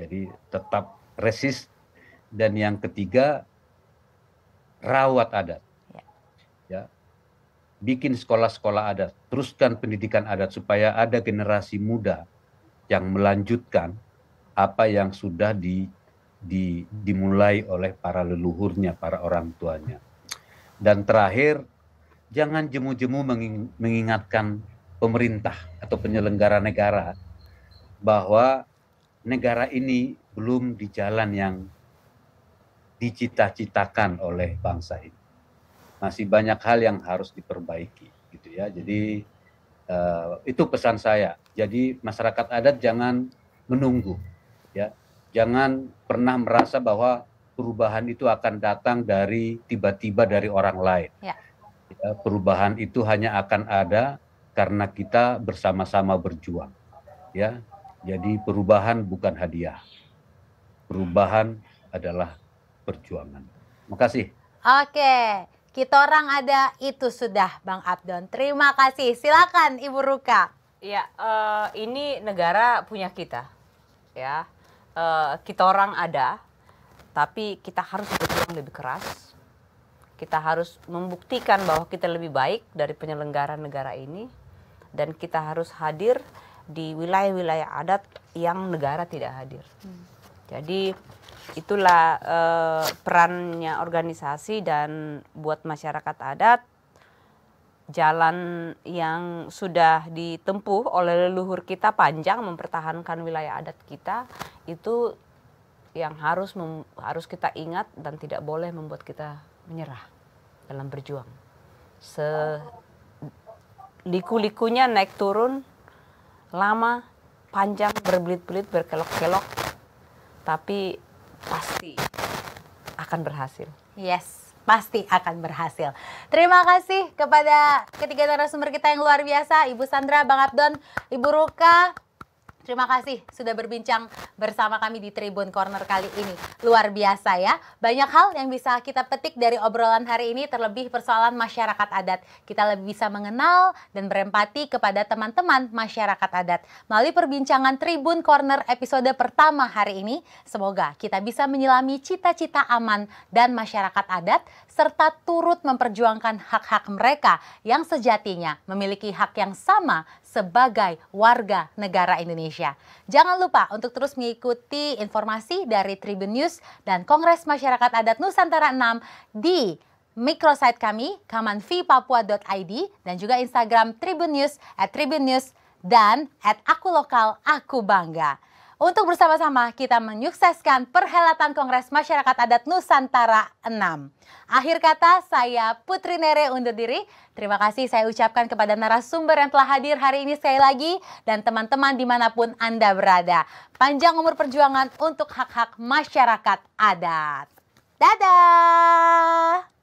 Jadi tetap resist. Dan yang ketiga, rawat adat. Ya. Bikin sekolah-sekolah adat, teruskan pendidikan adat supaya ada generasi muda yang melanjutkan apa yang sudah dimulai oleh para leluhurnya, para orang tuanya. Dan terakhir, jangan jemu-jemu mengingatkan pemerintah atau penyelenggara negara bahwa negara ini belum di jalan yang dicita-citakan oleh bangsa ini. Masih banyak hal yang harus diperbaiki, gitu ya. Jadi itu pesan saya. Jadi masyarakat adat jangan menunggu, ya. Jangan pernah merasa bahwa perubahan itu akan datang dari tiba-tiba dari orang lain. Ya, perubahan itu hanya akan ada karena kita bersama-sama berjuang. Ya, jadi perubahan bukan hadiah. Perubahan adalah perjuangan. Terima kasih. Oke, kita orang ada itu sudah Bang Abdon. Terima kasih. Silakan Ibu Ruka. Ya, ini negara punya kita. Ya, kita orang ada. Tapi kita harus berjuang lebih keras. Kita harus membuktikan bahwa kita lebih baik dari penyelenggara negara ini. Dan kita harus hadir di wilayah-wilayah adat yang negara tidak hadir. Jadi itulah perannya organisasi dan buat masyarakat adat. Jalan yang sudah ditempuh oleh leluhur kita panjang mempertahankan wilayah adat kita itu yang harus kita ingat dan tidak boleh membuat kita menyerah dalam berjuang. Liku-likunya naik turun, lama, panjang, berbelit-belit, berkelok-kelok, tapi pasti akan berhasil. Yes, pasti akan berhasil. Terima kasih kepada ketiga narasumber kita yang luar biasa, Ibu Sandra, Bang Abdon, Ibu Ruka. Terima kasih sudah berbincang bersama kami di Tribun Corner kali ini. Luar biasa ya. Banyak hal yang bisa kita petik dari obrolan hari ini, terlebih persoalan masyarakat adat. Kita lebih bisa mengenal dan berempati kepada teman-teman masyarakat adat. Melalui perbincangan Tribun Corner episode pertama hari ini, semoga kita bisa menyelami cita-cita aman dan masyarakat adat, serta turut memperjuangkan hak-hak mereka yang sejatinya memiliki hak yang sama sebagai warga negara Indonesia. Jangan lupa untuk terus mengikuti informasi dari Tribun News dan Kongres Masyarakat Adat Nusantara 6 di microsite kami, kamanvipapua.id, dan juga Instagram Tribun News, @tribunnews, dan @akulokal-aku-bangga. Untuk bersama-sama kita menyukseskan perhelatan Kongres Masyarakat Adat Nusantara 6. Akhir kata, saya Putri Nere undur diri. Terima kasih saya ucapkan kepada narasumber yang telah hadir hari ini sekali lagi, dan teman-teman dimanapun Anda berada. Panjang umur perjuangan untuk hak-hak masyarakat adat. Dadah!